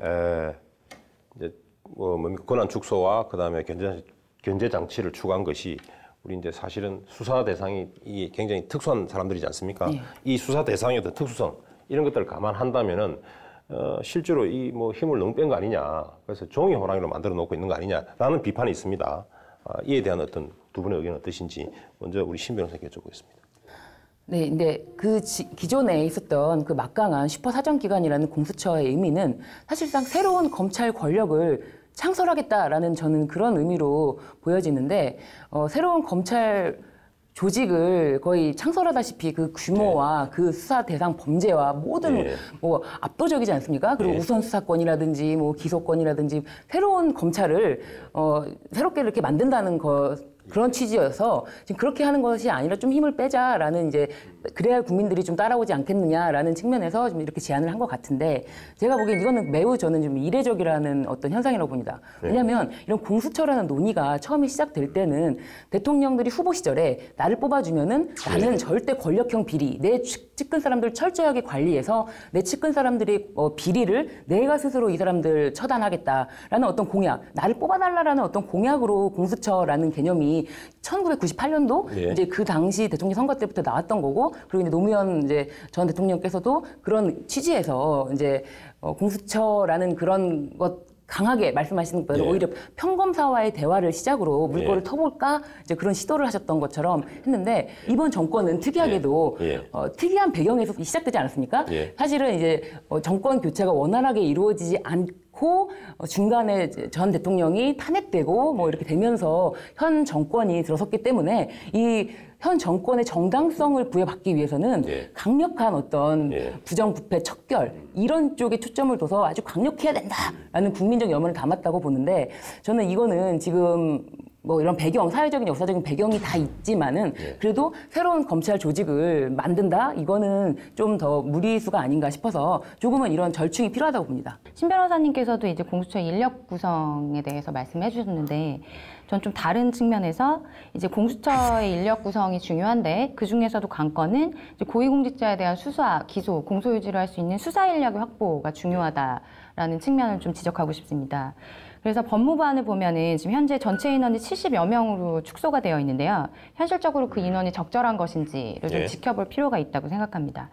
이제 권한 축소와 그다음에 견제 장치를 추가한 것이, 우리 이제 사실은 수사 대상이 이 굉장히 특수한 사람들이지 않습니까? 네. 이 수사 대상의 어떤 특수성, 이런 것들을 감안한다면은 실제로 이 뭐 힘을 너무 뺀 거 아니냐, 그래서 종이 호랑이로 만들어 놓고 있는 거 아니냐라는 비판이 있습니다. 이에 대한 어떤 두 분의 의견은 어떠신지 먼저 우리 신 변호사께 여쭤보겠습니다. 네, 근데 그 기존에 있었던 그 막강한 슈퍼사정기관이라는 공수처의 의미는 사실상 새로운 검찰 권력을 창설하겠다라는 저는 그런 의미로 보여지는데, 새로운 검찰 조직을 거의 창설하다시피 그 규모와 그 수사 대상 범죄와 모든 뭐 압도적이지 않습니까? 그리고 우선 수사권이라든지 뭐 기소권이라든지 새로운 검찰을 새롭게 이렇게 만든다는 그런 취지여서 지금 그렇게 하는 것이 아니라 좀 힘을 빼자라는, 이제 그래야 국민들이 좀 따라오지 않겠느냐라는 측면에서 좀 이렇게 제안을 한 것 같은데, 제가 보기엔 이거는 매우 저는 좀 이례적이라는 어떤 현상이라고 봅니다. 왜냐하면 이런 공수처라는 논의가 처음에 시작될 때는 대통령들이 후보 시절에 나를 뽑아주면은 나는 절대 권력형 비리, 내 측근 사람들 철저하게 관리해서 내 측근 사람들의 비리를 내가 스스로 이 사람들 처단하겠다라는 어떤 공약, 나를 뽑아달라라는 어떤 공약으로 공수처라는 개념이 1998년도 이제 그 당시 대통령 선거 때부터 나왔던 거고, 그리고 이제 노무현 이제 전 대통령께서도 그런 취지에서 이제 공수처라는 그런 것 강하게 말씀하시는 것보다 오히려 평검사와의 대화를 시작으로 물꼬를 터볼까 이제 그런 시도를 하셨던 것처럼 했는데, 이번 정권은 특이하게도 특이한 배경에서 시작되지 않았습니까? 사실은 이제 정권 교체가 원활하게 이루어지지 않고 중간에 전 대통령이 탄핵되고 뭐 이렇게 되면서 현 정권이 들어섰기 때문에, 이 현 정권의 정당성을 부여받기 위해서는 강력한 어떤 부정부패 척결 이런 쪽에 초점을 둬서 아주 강력해야 된다라는 국민적 염원을 담았다고 보는데, 저는 이거는 지금 뭐 이런 배경, 사회적인 역사적인 배경이 다 있지만은 그래도 새로운 검찰 조직을 만든다? 이거는 좀 더 무리수가 아닌가 싶어서 조금은 이런 절충이 필요하다고 봅니다. 신 변호사님께서도 이제 공수처 인력 구성에 대해서 말씀해 주셨는데, 전 좀 다른 측면에서 이제 공수처의 인력 구성이 중요한데, 그 중에서도 관건은 이제 고위공직자에 대한 수사, 기소, 공소 유지를 할 수 있는 수사 인력의 확보가 중요하다라는 측면을 좀 지적하고 싶습니다. 그래서 법무부안을 보면은 지금 현재 전체 인원이 70여 명으로 축소가 되어 있는데요. 현실적으로 그 인원이 적절한 것인지를 좀 지켜볼 필요가 있다고 생각합니다.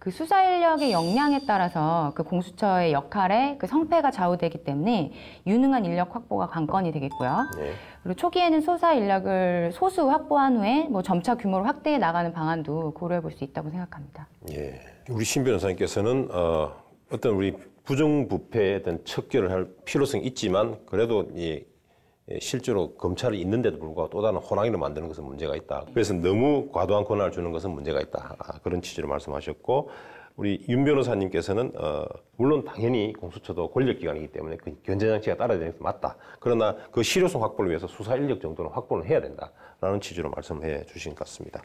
그 수사 인력의 역량에 따라서 그 공수처의 역할에 그 성패가 좌우되기 때문에 유능한 인력 확보가 관건이 되겠고요. 예. 그리고 초기에는 수사 인력을 소수 확보한 후에 뭐 점차 규모를 확대해 나가는 방안도 고려해 볼 수 있다고 생각합니다. 예. 우리 신 변호사님께서는 어떤 우리 부정부패에 대한 척결을 할 필요성이 있지만 그래도 실제로 검찰이 있는데도 불구하고 또 다른 호랑이를 만드는 것은 문제가 있다. 그래서 너무 과도한 권한을 주는 것은 문제가 있다. 그런 취지로 말씀하셨고 우리 윤 변호사님께서는 물론 당연히 공수처도 권력기관이기 때문에 그 견제장치가 따라야 되는 것은 맞다. 그러나 그 실효성 확보를 위해서 수사 인력 정도는 확보를 해야 된다라는 취지로 말씀해 주신 것 같습니다.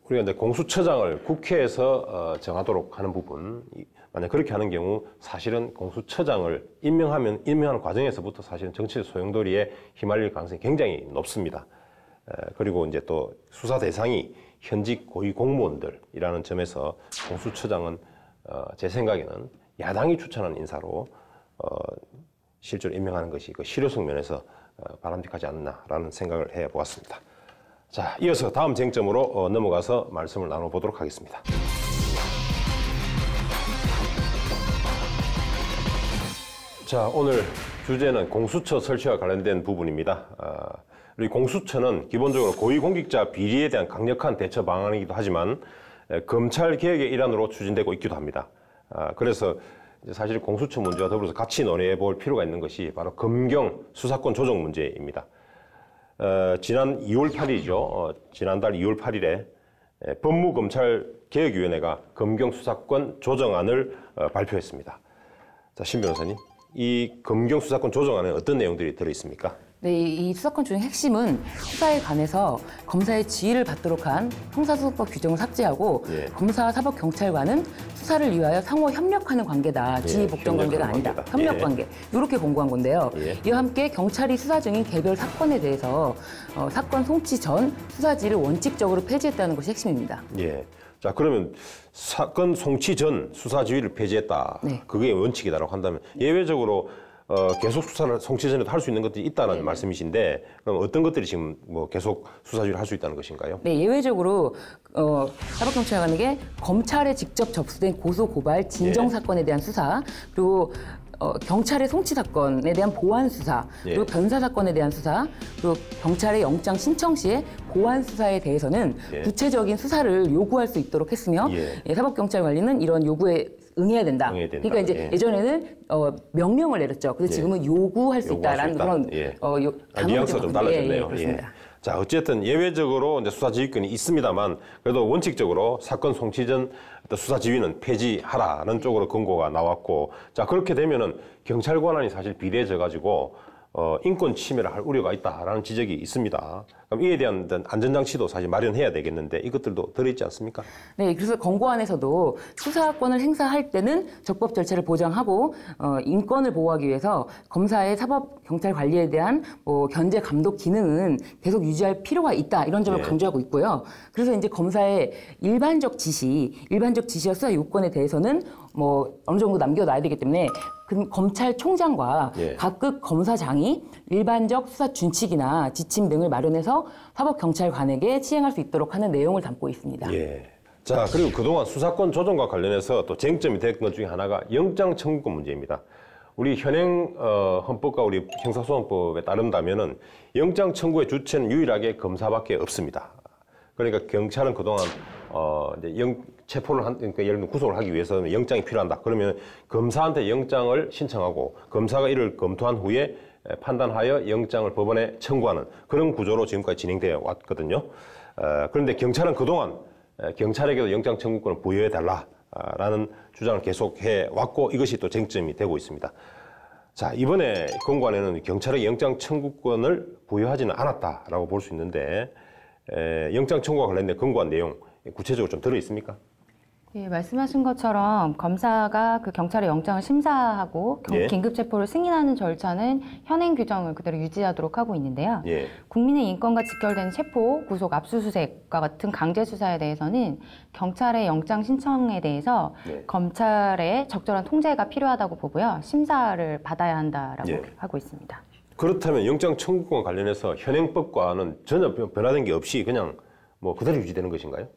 우리가 이제 공수처장을 국회에서 정하도록 하는 부분, 만약 그렇게 하는 경우 사실은 공수처장을 임명하는 과정에서부터 사실은 정치적 소용돌이에 휘말릴 가능성이 굉장히 높습니다. 그리고 이제 또 수사 대상이 현직 고위 공무원들이라는 점에서 공수처장은 제 생각에는 야당이 추천한 인사로 실제로 임명하는 것이 그 실효성 면에서 바람직하지 않나라는 생각을 해보았습니다. 자, 이어서 다음 쟁점으로 넘어가서 말씀을 나눠보도록 하겠습니다. 자, 오늘 주제는 공수처 설치와 관련된 부분입니다. 우리 공수처는 기본적으로 고위공직자 비리에 대한 강력한 대처 방안이기도 하지만 검찰 개혁의 일환으로 추진되고 있기도 합니다. 그래서 사실 공수처 문제와 더불어서 같이 논의해 볼 필요가 있는 것이 바로 검경 수사권 조정 문제입니다. 지난 2월 8일이죠. 지난달 2월 8일에 법무검찰개혁위원회가 검경 수사권 조정안을 발표했습니다. 자, 신 변호사님, 이 검경 수사권 조정안에 어떤 내용들이 들어있습니까? 네, 이 수사권 조정의 핵심은 수사에 관해서 검사의 지휘를 받도록 한 형사소송법 규정을 삭제하고 예. 검사와 사법경찰관은 수사를 위하여 상호 협력하는 관계다. 지휘 복종 관계가 아니다. 관계다. 협력 예. 관계. 이렇게 공고한 건데요. 예. 이와 함께 경찰이 수사 중인 개별 사건에 대해서 사건 송치 전 수사지를 원칙적으로 폐지했다는 것이 핵심입니다. 예. 자, 그러면 사건 송치 전 수사 지휘를 폐지했다. 네. 그게 원칙이다라고 한다면 예외적으로 계속 수사를 송치 전에도 할 수 있는 것들이 있다는 말씀이신데 그럼 어떤 것들이 지금 뭐 계속 수사 지휘를 할 수 있다는 것인가요? 네, 예외적으로 사법경찰관에게 검찰에 직접 접수된 고소 고발 진정 예. 사건에 대한 수사 그리고 경찰의 송치 사건에 대한 보완 수사 그리고 예. 변사 사건에 대한 수사 그리고 경찰의 영장 신청 시에 보완 수사에 대해서는 예. 구체적인 수사를 요구할 수 있도록 했으며 예. 사법경찰관리는 이런 요구에 응해야 된다. 응해야 된다. 그러니까 이제 예. 예전에는 명령을 내렸죠. 근데 지금은 요구할 수 있다라는 그런 예. 단어를 뉘앙스가 좀 바꿨는데, 달라졌네요. 예, 그렇습니다. 예. 자, 어쨌든 예외적으로 이제 수사 지휘권이 있습니다만 그래도 원칙적으로 사건 송치 전 수사 지휘는 폐지하라는 쪽으로 권고가 나왔고 자, 그렇게 되면은 경찰 권한이 사실 비대해져 가지고 인권 침해를 할 우려가 있다라는 지적이 있습니다. 그럼 이에 대한 안전장치도 사실 마련해야 되겠는데 이것들도 들어있지 않습니까? 네, 그래서 권고안에서도 수사권을 행사할 때는 적법 절차를 보장하고 인권을 보호하기 위해서 검사의 사법 경찰 관리에 대한 견제 감독 기능은 계속 유지할 필요가 있다 이런 점을 예. 강조하고 있고요. 그래서 이제 검사의 일반적 지시와 수사 요건에 대해서는 어느 정도 남겨놔야 되기 때문에 검찰총장과 예. 각급 검사장이 일반적 수사 준칙이나 지침 등을 마련해서 사법경찰관에게 시행할 수 있도록 하는 내용을 담고 있습니다. 예. 자, 그리고 그동안 수사권 조정과 관련해서 또 쟁점이 됐던 것 중에 하나가 영장 청구권 문제입니다. 우리 현행 헌법과 우리 형사소송법에 따른다면은 영장 청구의 주체는 유일하게 검사밖에 없습니다. 그러니까 경찰은 그동안 이제 체포를 그러니까 예를 들면 구속을 하기 위해서는 영장이 필요하다. 그러면 검사한테 영장을 신청하고 검사가 이를 검토한 후에 판단하여 영장을 법원에 청구하는 그런 구조로 지금까지 진행되어 왔거든요. 그런데 경찰은 그동안 경찰에게도 영장 청구권을 부여해 달라라는 주장을 계속해 왔고 이것이 또 쟁점이 되고 있습니다. 자, 이번에 권고안에는 경찰에게 영장 청구권을 부여하지는 않았다라고 볼 수 있는데 영장 청구와 관련된 권고안 내용 구체적으로 좀 들어 있습니까? 예, 말씀하신 것처럼 검사가 그 경찰의 영장을 심사하고 예. 긴급 체포를 승인하는 절차는 현행 규정을 그대로 유지하도록 하고 있는데요. 예. 국민의 인권과 직결된 체포, 구속, 압수수색과 같은 강제 수사에 대해서는 경찰의 영장 신청에 대해서 예. 검찰의 적절한 통제가 필요하다고 보고요. 심사를 받아야 한다라고 예. 하고 있습니다. 그렇다면 영장 청구권 관련해서 현행법과는 전혀 변화된 게 없이 그냥 그대로 유지되는 것인가요?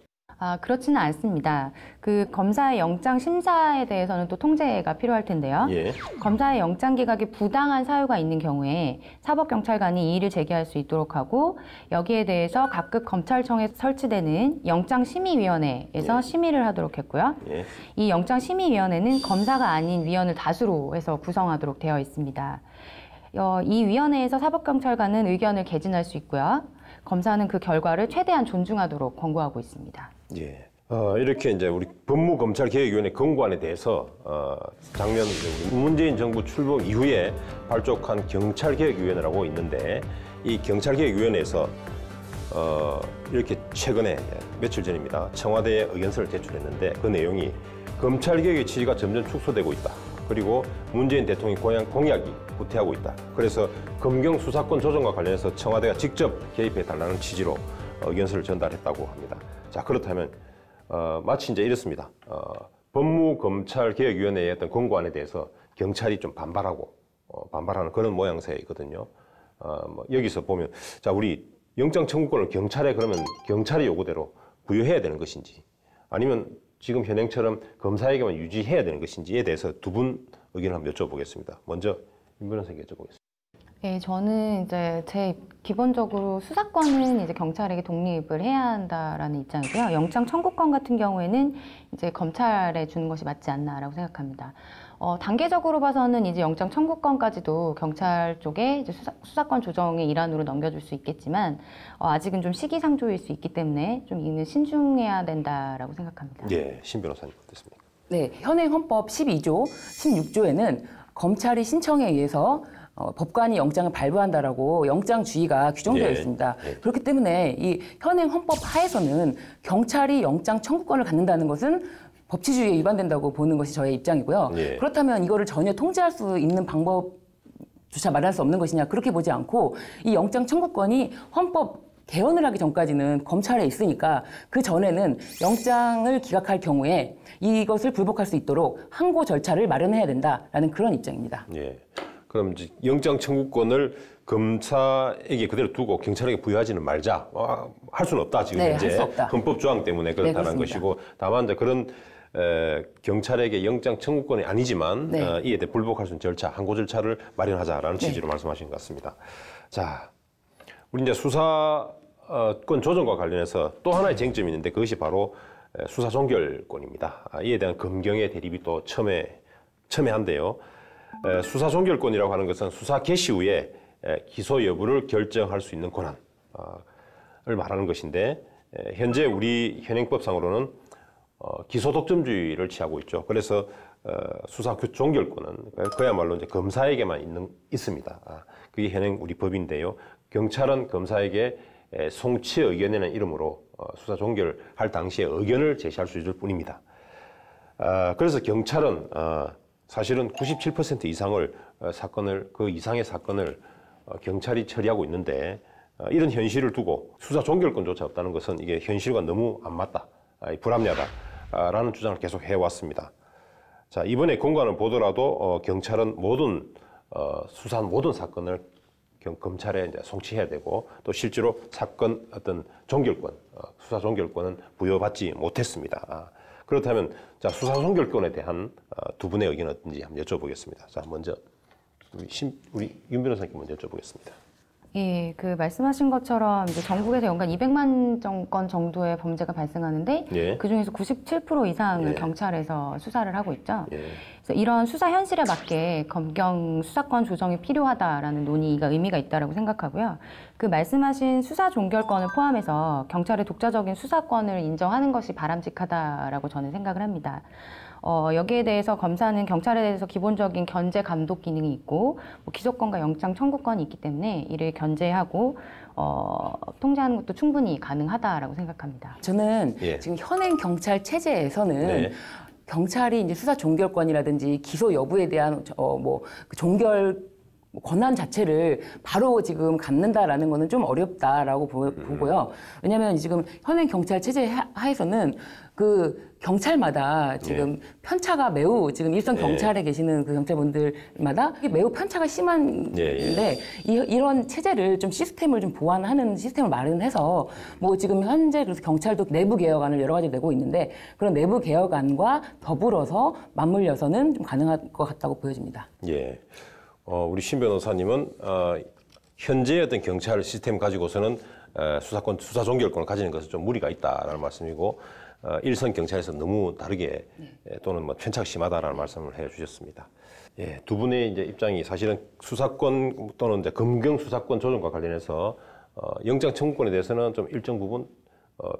그렇지는 않습니다. 그 검사의 영장 심사에 대해서는 또 통제가 필요할 텐데요. 예. 검사의 영장 기각이 부당한 사유가 있는 경우에 사법경찰관이 이의를 제기할 수 있도록 하고 여기에 대해서 각급 검찰청에 설치되는 영장심의위원회에서 예. 심의를 하도록 했고요. 예. 이 영장심의위원회는 검사가 아닌 위원을 다수로 해서 구성하도록 되어 있습니다. 이 위원회에서 사법경찰관은 의견을 개진할 수 있고요. 검사는 그 결과를 최대한 존중하도록 권고하고 있습니다. 예. 이렇게 이제 우리 법무검찰개혁위원회 권고안에 대해서 작년 이제 문재인 정부 출범 이후에 발족한 경찰개혁위원회라고 있는데 이 경찰개혁위원회에서 이렇게 최근에 며칠 전입니다. 청와대에 의견서를 제출했는데 그 내용이 검찰개혁의 취지가 점점 축소되고 있다. 그리고 문재인 대통령의 공약이 후퇴하고 있다. 그래서 검경 수사권 조정과 관련해서 청와대가 직접 개입해 달라는 취지로 의견서를 전달했다고 합니다. 자, 그렇다면 마치 이제 이렇습니다. 법무검찰개혁위원회의 어떤 권고안에 대해서 경찰이 좀 반발하는 그런 모양새이거든요. 뭐 여기서 보면 자, 우리 영장 청구권을 경찰에 그러면 경찰의 요구대로 부여해야 되는 것인지 아니면 지금 현행처럼 검사에게만 유지해야 되는 것인지에 대해서 두 분 의견을 한번 여쭤보겠습니다. 먼저 윤 변호사님께 여쭤보겠습니다. 네, 저는 이제 기본적으로 수사권은 이제 경찰에게 독립을 해야 한다라는 입장이고요. 영장 청구권 같은 경우에는 이제 검찰에 주는 것이 맞지 않나라고 생각합니다. 단계적으로 봐서는 이제 영장 청구권까지도 경찰 쪽에 이제 수사권 조정의 일환으로 넘겨줄 수 있겠지만 아직은 좀 시기상조일 수 있기 때문에 좀 이는 신중해야 된다라고 생각합니다. 예, 신 변호사님 어떻습니까? 네, 현행 헌법 12조, 16조에는 검찰이 신청에 의해서 법관이 영장을 발부한다라고 영장주의가 규정되어 예. 있습니다. 예. 그렇기 때문에 이 현행 헌법 하에서는 경찰이 영장 청구권을 갖는다는 것은 법치주의에 위반된다고 보는 것이 저의 입장이고요. 예. 그렇다면 이거를 전혀 통제할 수 있는 방법조차 마련할 수 없는 것이냐 그렇게 보지 않고 이 영장 청구권이 헌법 개헌을 하기 전까지는 검찰에 있으니까 그 전에는 영장을 기각할 경우에 이것을 불복할 수 있도록 항고 절차를 마련해야 된다라는 그런 입장입니다. 예. 그럼 이제 영장 청구권을 검사에게 그대로 두고 경찰에게 부여하지는 말자. 할 수는 없다. 지금 네, 현재 할 수 없다. 헌법 조항 때문에 그렇다는 네, 것이고 다만 이제 그런 경찰에게 영장 청구권이 아니지만 네. 이에 대해 불복할 수 있는 절차, 항고 절차를 마련하자라는 취지로 말씀하신 것 같습니다. 자, 우리 이제 수사권 조정과 관련해서 또 하나의 쟁점이 있는데 그것이 바로 수사 종결권입니다. 이에 대한 검경의 대립이 또 첨예한데요. 수사 종결권이라고 하는 것은 수사 개시 후에 기소 여부를 결정할 수 있는 권한을 말하는 것인데 현재 우리 현행법상으로는 기소 독점주의를 취하고 있죠. 그래서 수사 종결권은 그야말로 이제 검사에게만 있습니다. 그게 현행 우리 법인데요. 경찰은 검사에게 송치 의견이라는 이름으로 수사 종결할 당시에 의견을 제시할 수 있을 뿐입니다. 그래서 경찰은 사실은 97% 이상을 그 이상의 사건을 경찰이 처리하고 있는데 이런 현실을 두고 수사 종결권조차 없다는 것은 이게 현실과 너무 안 맞다, 불합리하다라는 주장을 계속 해왔습니다. 자, 이번에 권고안을 보더라도 경찰은 수사한 모든 사건을 검찰에 이제 송치해야 되고 또 실제로 사건 어떤 종결권, 수사 종결권은 부여받지 못했습니다. 그렇다면 자, 수사 종결권에 대한 두 분의 의견은 어떤지 한번 여쭤보겠습니다. 자, 먼저 우리 윤 변호사님께 먼저 여쭤보겠습니다. 예, 그 말씀하신 것처럼 이제 전국에서 연간 200만 건 정도의 범죄가 발생하는데 예. 그 중에서 97% 이상을 예. 경찰에서 수사를 하고 있죠. 예. 그래서 이런 수사 현실에 맞게 검경 수사권 조정이 필요하다라는 논의가 의미가 있다라고 생각하고요. 그 말씀하신 수사 종결권을 포함해서 경찰의 독자적인 수사권을 인정하는 것이 바람직하다라고 저는 생각을 합니다. 여기에 대해서 검사는 경찰에 대해서 기본적인 견제 감독 기능이 있고 기소권과 영장 청구권이 있기 때문에 이를 견제하고 통제하는 것도 충분히 가능하다라고 생각합니다. 저는 예. 지금 현행 경찰 체제에서는 네. 경찰이 이제 수사 종결권이라든지 기소 여부에 대한 그 종결 권한 자체를 바로 지금 갖는다라는 거는 좀 어렵다라고 보고요. 왜냐하면 지금 현행 경찰 체제 하에서는 그 경찰마다 지금 편차가 매우 지금 일선 경찰에 계시는 그 경찰분들마다 매우 편차가 심한데 이런 체제를 좀 시스템을 좀 보완하는 시스템을 마련해서 뭐 지금 현재 그래서 경찰도 내부 개혁안을 여러 가지 내고 있는데 그런 내부 개혁안과 더불어서 맞물려서는 좀 가능할 것 같다고 보여집니다. 예. 우리 신 변호사님은 현재의 어떤 경찰 시스템 가지고서는 수사 종결권을 가지는 것은 좀 무리가 있다라는 말씀이고 일선 경찰에서 너무 다르게 또는 뭐 편차가 심하다라는 말씀을 해주셨습니다. 예, 두 분의 이제 입장이 사실은 수사권 또는 이제 검경 수사권 조정과 관련해서 영장 청구권에 대해서는 좀 일정 부분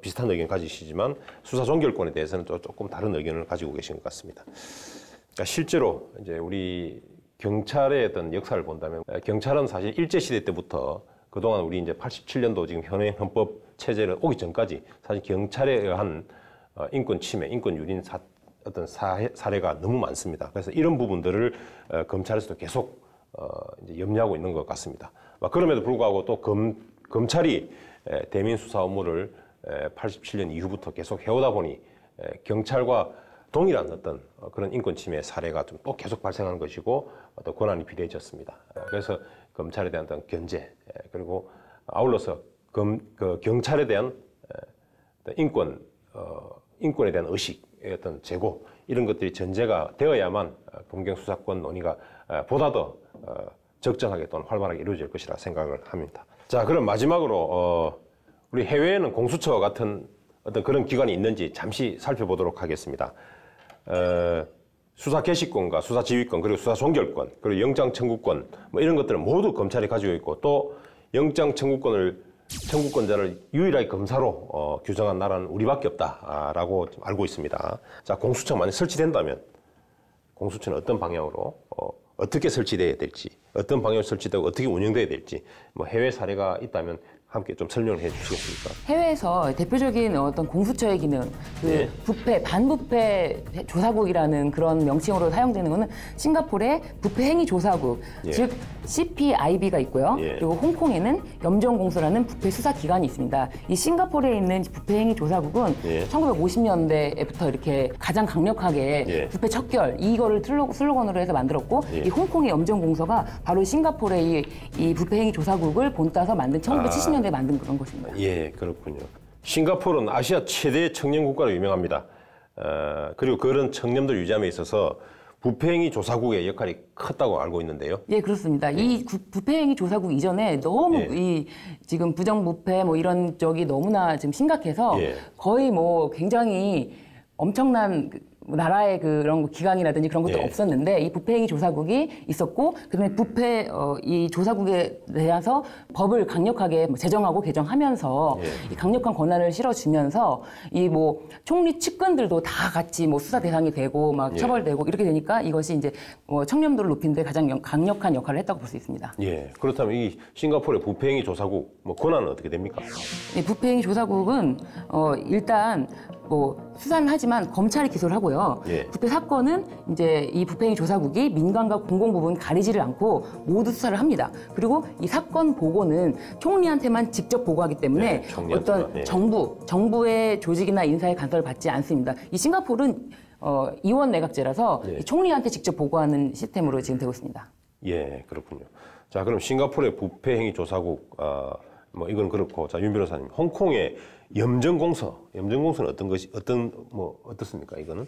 비슷한 의견을 가지시지만 수사 종결권에 대해서는 조금 다른 의견을 가지고 계신 것 같습니다. 그러니까 실제로 이제 우리 경찰의 어떤 역사를 본다면 경찰은 사실 일제시대 때부터 그동안 우리 이제 87년도 지금 현행 헌법 체제를 오기 전까지 사실 경찰에 의한 인권 침해, 인권 유린 어떤 사례가 너무 많습니다. 그래서 이런 부분들을 검찰에서도 계속 이제 염려하고 있는 것 같습니다. 그럼에도 불구하고 또 검찰이 대민 수사 업무를 87년 이후부터 계속 해오다 보니 경찰과 동일한 어떤 그런 인권 침해 사례가 좀 또 계속 발생하는 것이고 어떤 권한이 비대해졌습니다. 그래서 검찰에 대한 어떤 견제 그리고 아울러서 경찰에 대한 인권에 대한 의식의 어떤 제고 이런 것들이 전제가 되어야만 검경 수사권 논의가 보다 더 적정하게 또는 활발하게 이루어질 것이라 생각을 합니다. 자, 그럼 마지막으로 우리 해외에는 공수처와 같은 어떤 그런 기관이 있는지 잠시 살펴보도록 하겠습니다. 수사 개시권과 수사 지휘권 그리고 수사 종결권 그리고 영장 청구권 뭐 이런 것들은 모두 검찰이 가지고 있고 또 영장 청구권자를 유일하게 검사로 규정한 나라는 우리밖에 없다라고 알고 있습니다. 자, 공수처 만약 설치된다면 공수처는 어떤 방향으로 어떻게 설치돼야 될지 어떤 방향으로 설치되고 어떻게 운영돼야 될지 뭐 해외 사례가 있다면 함께 좀 설명을 해 주시겠습니까? 해외에서 대표적인 어떤 공수처의 기능, 부패, 반부패 조사국이라는 그런 명칭으로 사용되는 것은 싱가포르의 부패행위조사국, 즉 CPIB가 있고요. 그리고 홍콩에는 염정공소라는 부패수사기관이 있습니다. 이 싱가포르에 있는 부패행위조사국은 1950년대부터 이렇게 가장 강력하게 부패 척결 이거를 슬로건으로 해서 만들었고 이 홍콩의 염정공소가 바로 싱가포르의 이 부패행위조사국을 본따서 만든 1970년대에 만든 그런 것입니다. 예, 그렇군요. 싱가포르는 아시아 최대 청렴 국가로 유명합니다. 그리고 그런 청렴도를 유지함에 있어서 부패행위 조사국의 역할이 컸다고 알고 있는데요. 예, 그렇습니다. 이 부패행위 조사국 이전에 너무 이 지금 부정부패 뭐 이런 쪽이 너무나 지금 심각해서 거의 뭐 굉장히 엄청난 나라의 그런 기강이라든지 그런 것도 없었는데 이 부패행위 조사국이 있었고 그다음에 부패 이 조사국에 대해서 법을 강력하게 제정하고 개정하면서 이 강력한 권한을 실어주면서 이 뭐 총리 측근들도 다 같이 뭐 수사 대상이 되고 막 처벌되고 이렇게 되니까 이것이 이제 청렴도를 높이는 데 가장 강력한 역할을 했다고 볼 수 있습니다. 예. 그렇다면 이 싱가포르의 부패행위 조사국 뭐 권한은 어떻게 됩니까? 이 부패행위 조사국은 일단 뭐 수사는 하지만 검찰이 기소를 하고요. 부패 사건은 이제 이 부패행위 조사국이 민간과 공공 부분 가리지를 않고 모두 수사를 합니다. 그리고 이 사건 보고는 총리한테만 직접 보고하기 때문에 어떤 정부의 조직이나 인사의 간섭을 받지 않습니다. 이 싱가포르는 이원 내각제라서 이 총리한테 직접 보고하는 시스템으로 지금 되고 있습니다. 예, 그렇군요. 자, 그럼 싱가포르의 부패행위 조사국 뭐 이건 그렇고 자, 윤 변호사님, 홍콩의 염정공소는 어떻습니까? 이거는?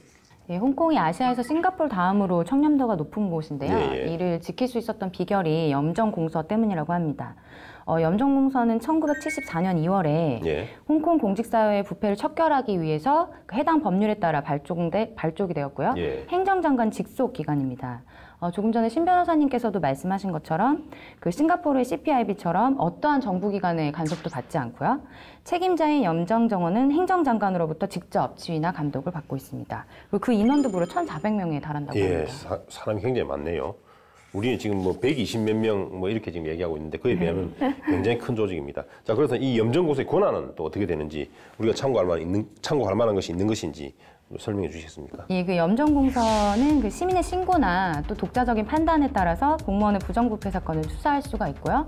예, 홍콩이 아시아에서 싱가포르 다음으로 청렴도가 높은 곳인데요. 이를 지킬 수 있었던 비결이 염정공소 때문이라고 합니다. 염정공소는 1974년 2월에 홍콩 공직사회의 부패를 척결하기 위해서 해당 법률에 따라 발족이 되었고요. 행정장관 직속 기관입니다. 조금 전에 신 변호사님께서도 말씀하신 것처럼 그 싱가포르의 CPIB처럼 어떠한 정부기관의 간섭도 받지 않고요. 책임자인 염정정원은 행정장관으로부터 직접 지휘나 감독을 받고 있습니다. 그리고 그 인원도 무려 1,400명에 달한다고 합니다. 사람이 굉장히 많네요. 우리는 지금 뭐 120몇 명 뭐 이렇게 지금 얘기하고 있는데 그에 비하면 굉장히 큰 조직입니다. 자, 그래서 이 염정공소의 권한은 또 어떻게 되는지 우리가 참고할 만한 것이 있는 것인지 설명해 주시겠습니까? 예, 그 염전공서는 그 시민의 신고나 또 독자적인 판단에 따라서 공무원의 부정부패 사건을 수사할 수가 있고요.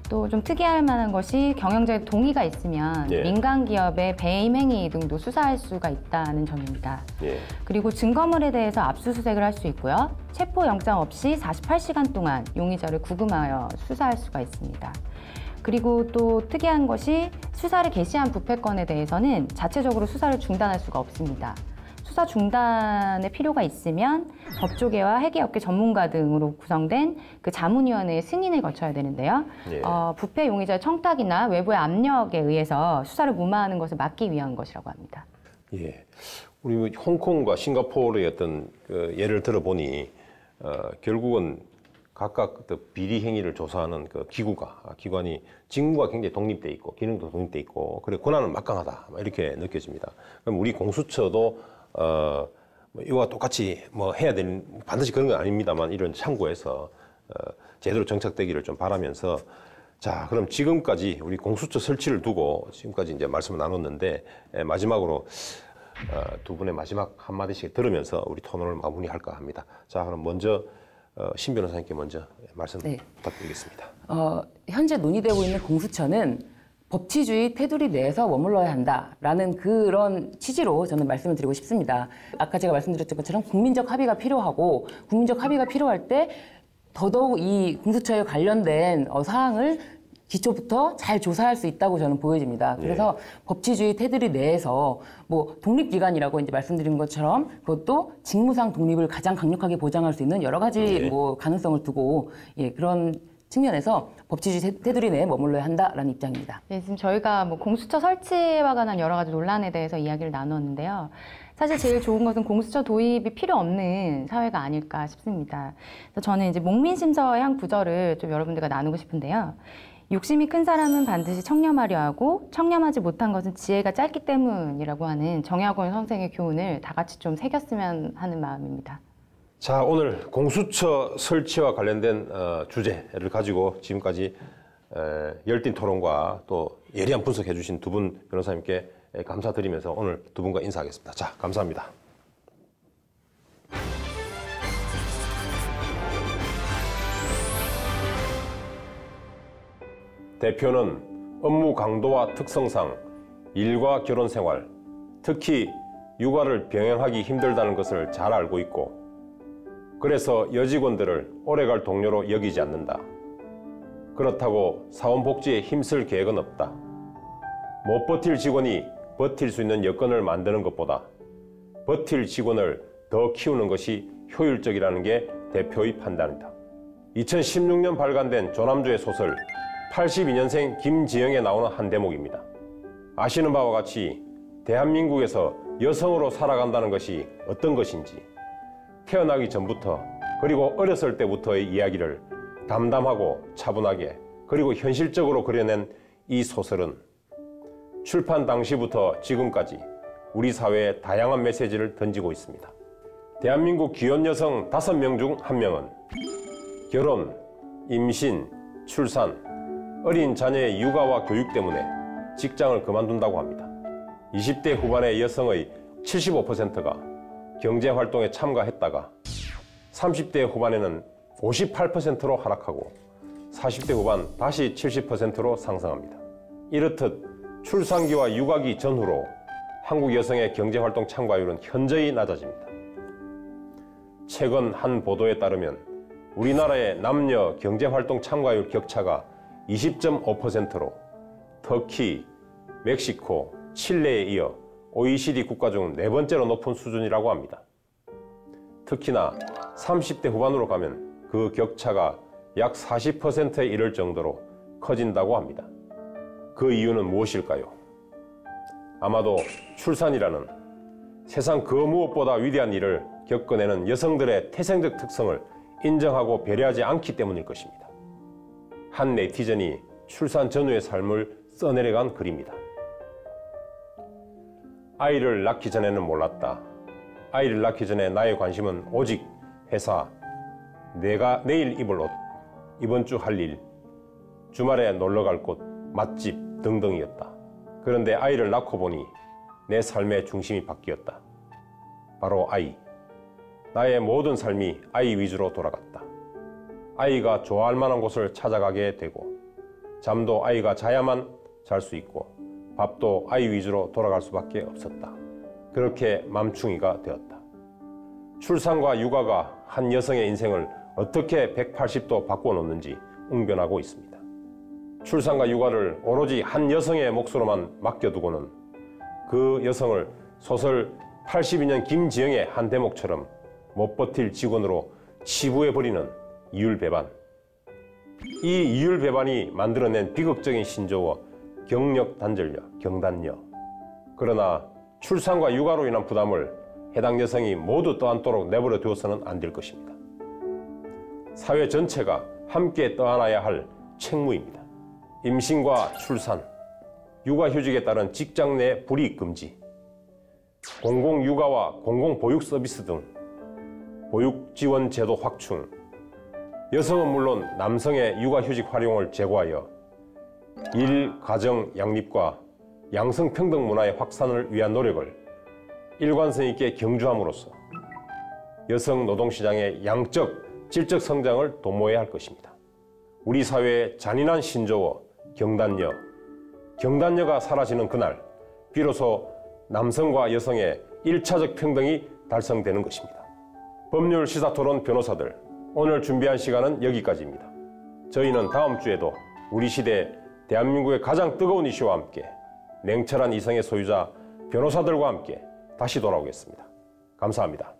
또 좀 특이할 만한 것이 경영자의 동의가 있으면 예. 민간 기업의 배임 행위 등도 수사할 수가 있다는 점입니다. 예. 그리고 증거물에 대해서 압수수색을 할 수 있고요. 체포영장 없이 48시간 동안 용의자를 구금하여 수사할 수가 있습니다. 그리고 또 특이한 것이 수사를 개시한 부패건에 대해서는 자체적으로 수사를 중단할 수가 없습니다. 수사 중단의 필요가 있으면 법조계와 회계업계 전문가 등으로 구성된 그 자문위원회의 승인을 거쳐야 되는데요. 예. 부패 용의자의 청탁이나 외부의 압력에 의해서 수사를 무마하는 것을 막기 위한 것이라고 합니다. 예. 우리 홍콩과 싱가포르의 어떤 그 예를 들어보니 결국은 각각 비리 행위를 조사하는 그 기관이 직무가 굉장히 독립돼 있고 기능도 독립돼 있고 그리고 권한은 막강하다 이렇게 느껴집니다. 그럼 우리 공수처도 뭐 이와 똑같이 뭐 해야 되는 반드시 그런 건 아닙니다만 이런 참고해서 제대로 정착되기를 좀 바라면서 자 그럼 지금까지 우리 공수처 설치를 두고 지금까지 이제 말씀을 나눴는데 마지막으로 두 분의 마지막 한마디씩 들으면서 우리 토론을 마무리할까 합니다. 자 그럼 먼저 신 변호사님께 먼저 말씀 네. 부탁드리겠습니다. 현재 논의되고 있는 공수처는 법치주의 테두리 내에서 머물러야 한다라는 그런 취지로 저는 말씀을 드리고 싶습니다. 아까 제가 말씀드렸던 것처럼 국민적 합의가 필요하고 국민적 합의가 필요할 때 더더욱 이 공수처에 관련된 사항을 기초부터 잘 조사할 수 있다고 저는 보여집니다. 그래서 법치주의 테두리 내에서 뭐 독립기관이라고 이제 말씀드린 것처럼 그것도 직무상 독립을 가장 강력하게 보장할 수 있는 여러 가지 뭐 가능성을 두고 그런 측면에서 법치주의 테두리 내에 머물러야 한다라는 입장입니다. 네, 지금 저희가 뭐 공수처 설치와 관한 여러 가지 논란에 대해서 이야기를 나누었는데요. 사실 제일 좋은 것은 공수처 도입이 필요 없는 사회가 아닐까 싶습니다. 그래서 저는 이제 목민심서의 한 구절을 좀 여러분들과 나누고 싶은데요. 욕심이 큰 사람은 반드시 청렴하려 하고 청렴하지 못한 것은 지혜가 짧기 때문이라고 하는 정약원 선생의 교훈을 다 같이 좀 새겼으면 하는 마음입니다. 자 오늘 공수처 설치와 관련된 주제를 가지고 지금까지 열띤 토론과 또 예리한 분석해 주신 두 분 변호사님께 감사드리면서 오늘 두 분과 인사하겠습니다. 자 감사합니다. 대표는 업무 강도와 특성상 일과 결혼 생활, 특히 육아를 병행하기 힘들다는 것을 잘 알고 있고 그래서 여직원들을 오래갈 동료로 여기지 않는다. 그렇다고 사원복지에 힘쓸 계획은 없다. 못 버틸 직원이 버틸 수 있는 여건을 만드는 것보다 버틸 직원을 더 키우는 것이 효율적이라는 게 대표의 판단이다. 2016년 발간된 조남주의 소설 82년생 김지영에 나오는 한 대목입니다. 아시는 바와 같이 대한민국에서 여성으로 살아간다는 것이 어떤 것인지 태어나기 전부터 그리고 어렸을 때부터의 이야기를 담담하고 차분하게 그리고 현실적으로 그려낸 이 소설은 출판 당시부터 지금까지 우리 사회에 다양한 메시지를 던지고 있습니다. 대한민국 귀한 여성 5명 중 1명은 결혼, 임신, 출산, 어린 자녀의 육아와 교육 때문에 직장을 그만둔다고 합니다. 20대 후반의 여성의 75%가 경제활동에 참가했다가 30대 후반에는 58%로 하락하고 40대 후반 다시 70%로 상승합니다. 이렇듯 출산기와 육아기 전후로 한국 여성의 경제활동 참가율은 현저히 낮아집니다. 최근 한 보도에 따르면 우리나라의 남녀 경제활동 참가율 격차가 20.5%로 터키, 멕시코, 칠레에 이어 OECD 국가 중 4번째로 높은 수준이라고 합니다. 특히나 30대 후반으로 가면 그 격차가 약 40%에 이를 정도로 커진다고 합니다. 그 이유는 무엇일까요? 아마도 출산이라는 세상 그 무엇보다 위대한 일을 겪어내는 여성들의 태생적 특성을 인정하고 배려하지 않기 때문일 것입니다. 한 네티즌이 출산 전후의 삶을 써내려간 글입니다. 아이를 낳기 전에는 몰랐다. 아이를 낳기 전에 나의 관심은 오직 회사, 내가 내일 입을 옷, 이번 주 할 일, 주말에 놀러 갈 곳, 맛집 등등이었다. 그런데 아이를 낳고 보니 내 삶의 중심이 바뀌었다. 바로 아이. 나의 모든 삶이 아이 위주로 돌아갔다. 아이가 좋아할 만한 곳을 찾아가게 되고 잠도 아이가 자야만 잘 수 있고 밥도 아이 위주로 돌아갈 수밖에 없었다. 그렇게 맘충이가 되었다. 출산과 육아가 한 여성의 인생을 어떻게 180도 바꿔놓는지 웅변하고 있습니다. 출산과 육아를 오로지 한 여성의 몫으로만 맡겨두고는 그 여성을 소설 82년 김지영의 한 대목처럼 못 버틸 직원으로 치부해버리는 이율배반. 이 이율배반이 만들어낸 비극적인 신조어 경력단절녀, 경단녀. 그러나 출산과 육아로 인한 부담을 해당 여성이 모두 떠안도록 내버려 두어서는 안 될 것입니다. 사회 전체가 함께 떠안아야 할 책무입니다. 임신과 출산, 육아휴직에 따른 직장 내 불이익 금지, 공공육아와 공공보육 서비스 등 보육지원제도 확충, 여성은 물론 남성의 육아휴직 활용을 제고하여 일, 가정, 양립과 양성평등 문화의 확산을 위한 노력을 일관성 있게 경주함으로써 여성 노동시장의 양적, 질적 성장을 도모해야 할 것입니다. 우리 사회의 잔인한 신조어 경단녀, 경단녀가 사라지는 그날 비로소 남성과 여성의 1차적 평등이 달성되는 것입니다. 법률 시사토론 변호사들, 오늘 준비한 시간은 여기까지입니다. 저희는 다음 주에도 우리 시대 대한민국의 가장 뜨거운 이슈와 함께 냉철한 이성의 소유자 변호사들과 함께 다시 돌아오겠습니다. 감사합니다.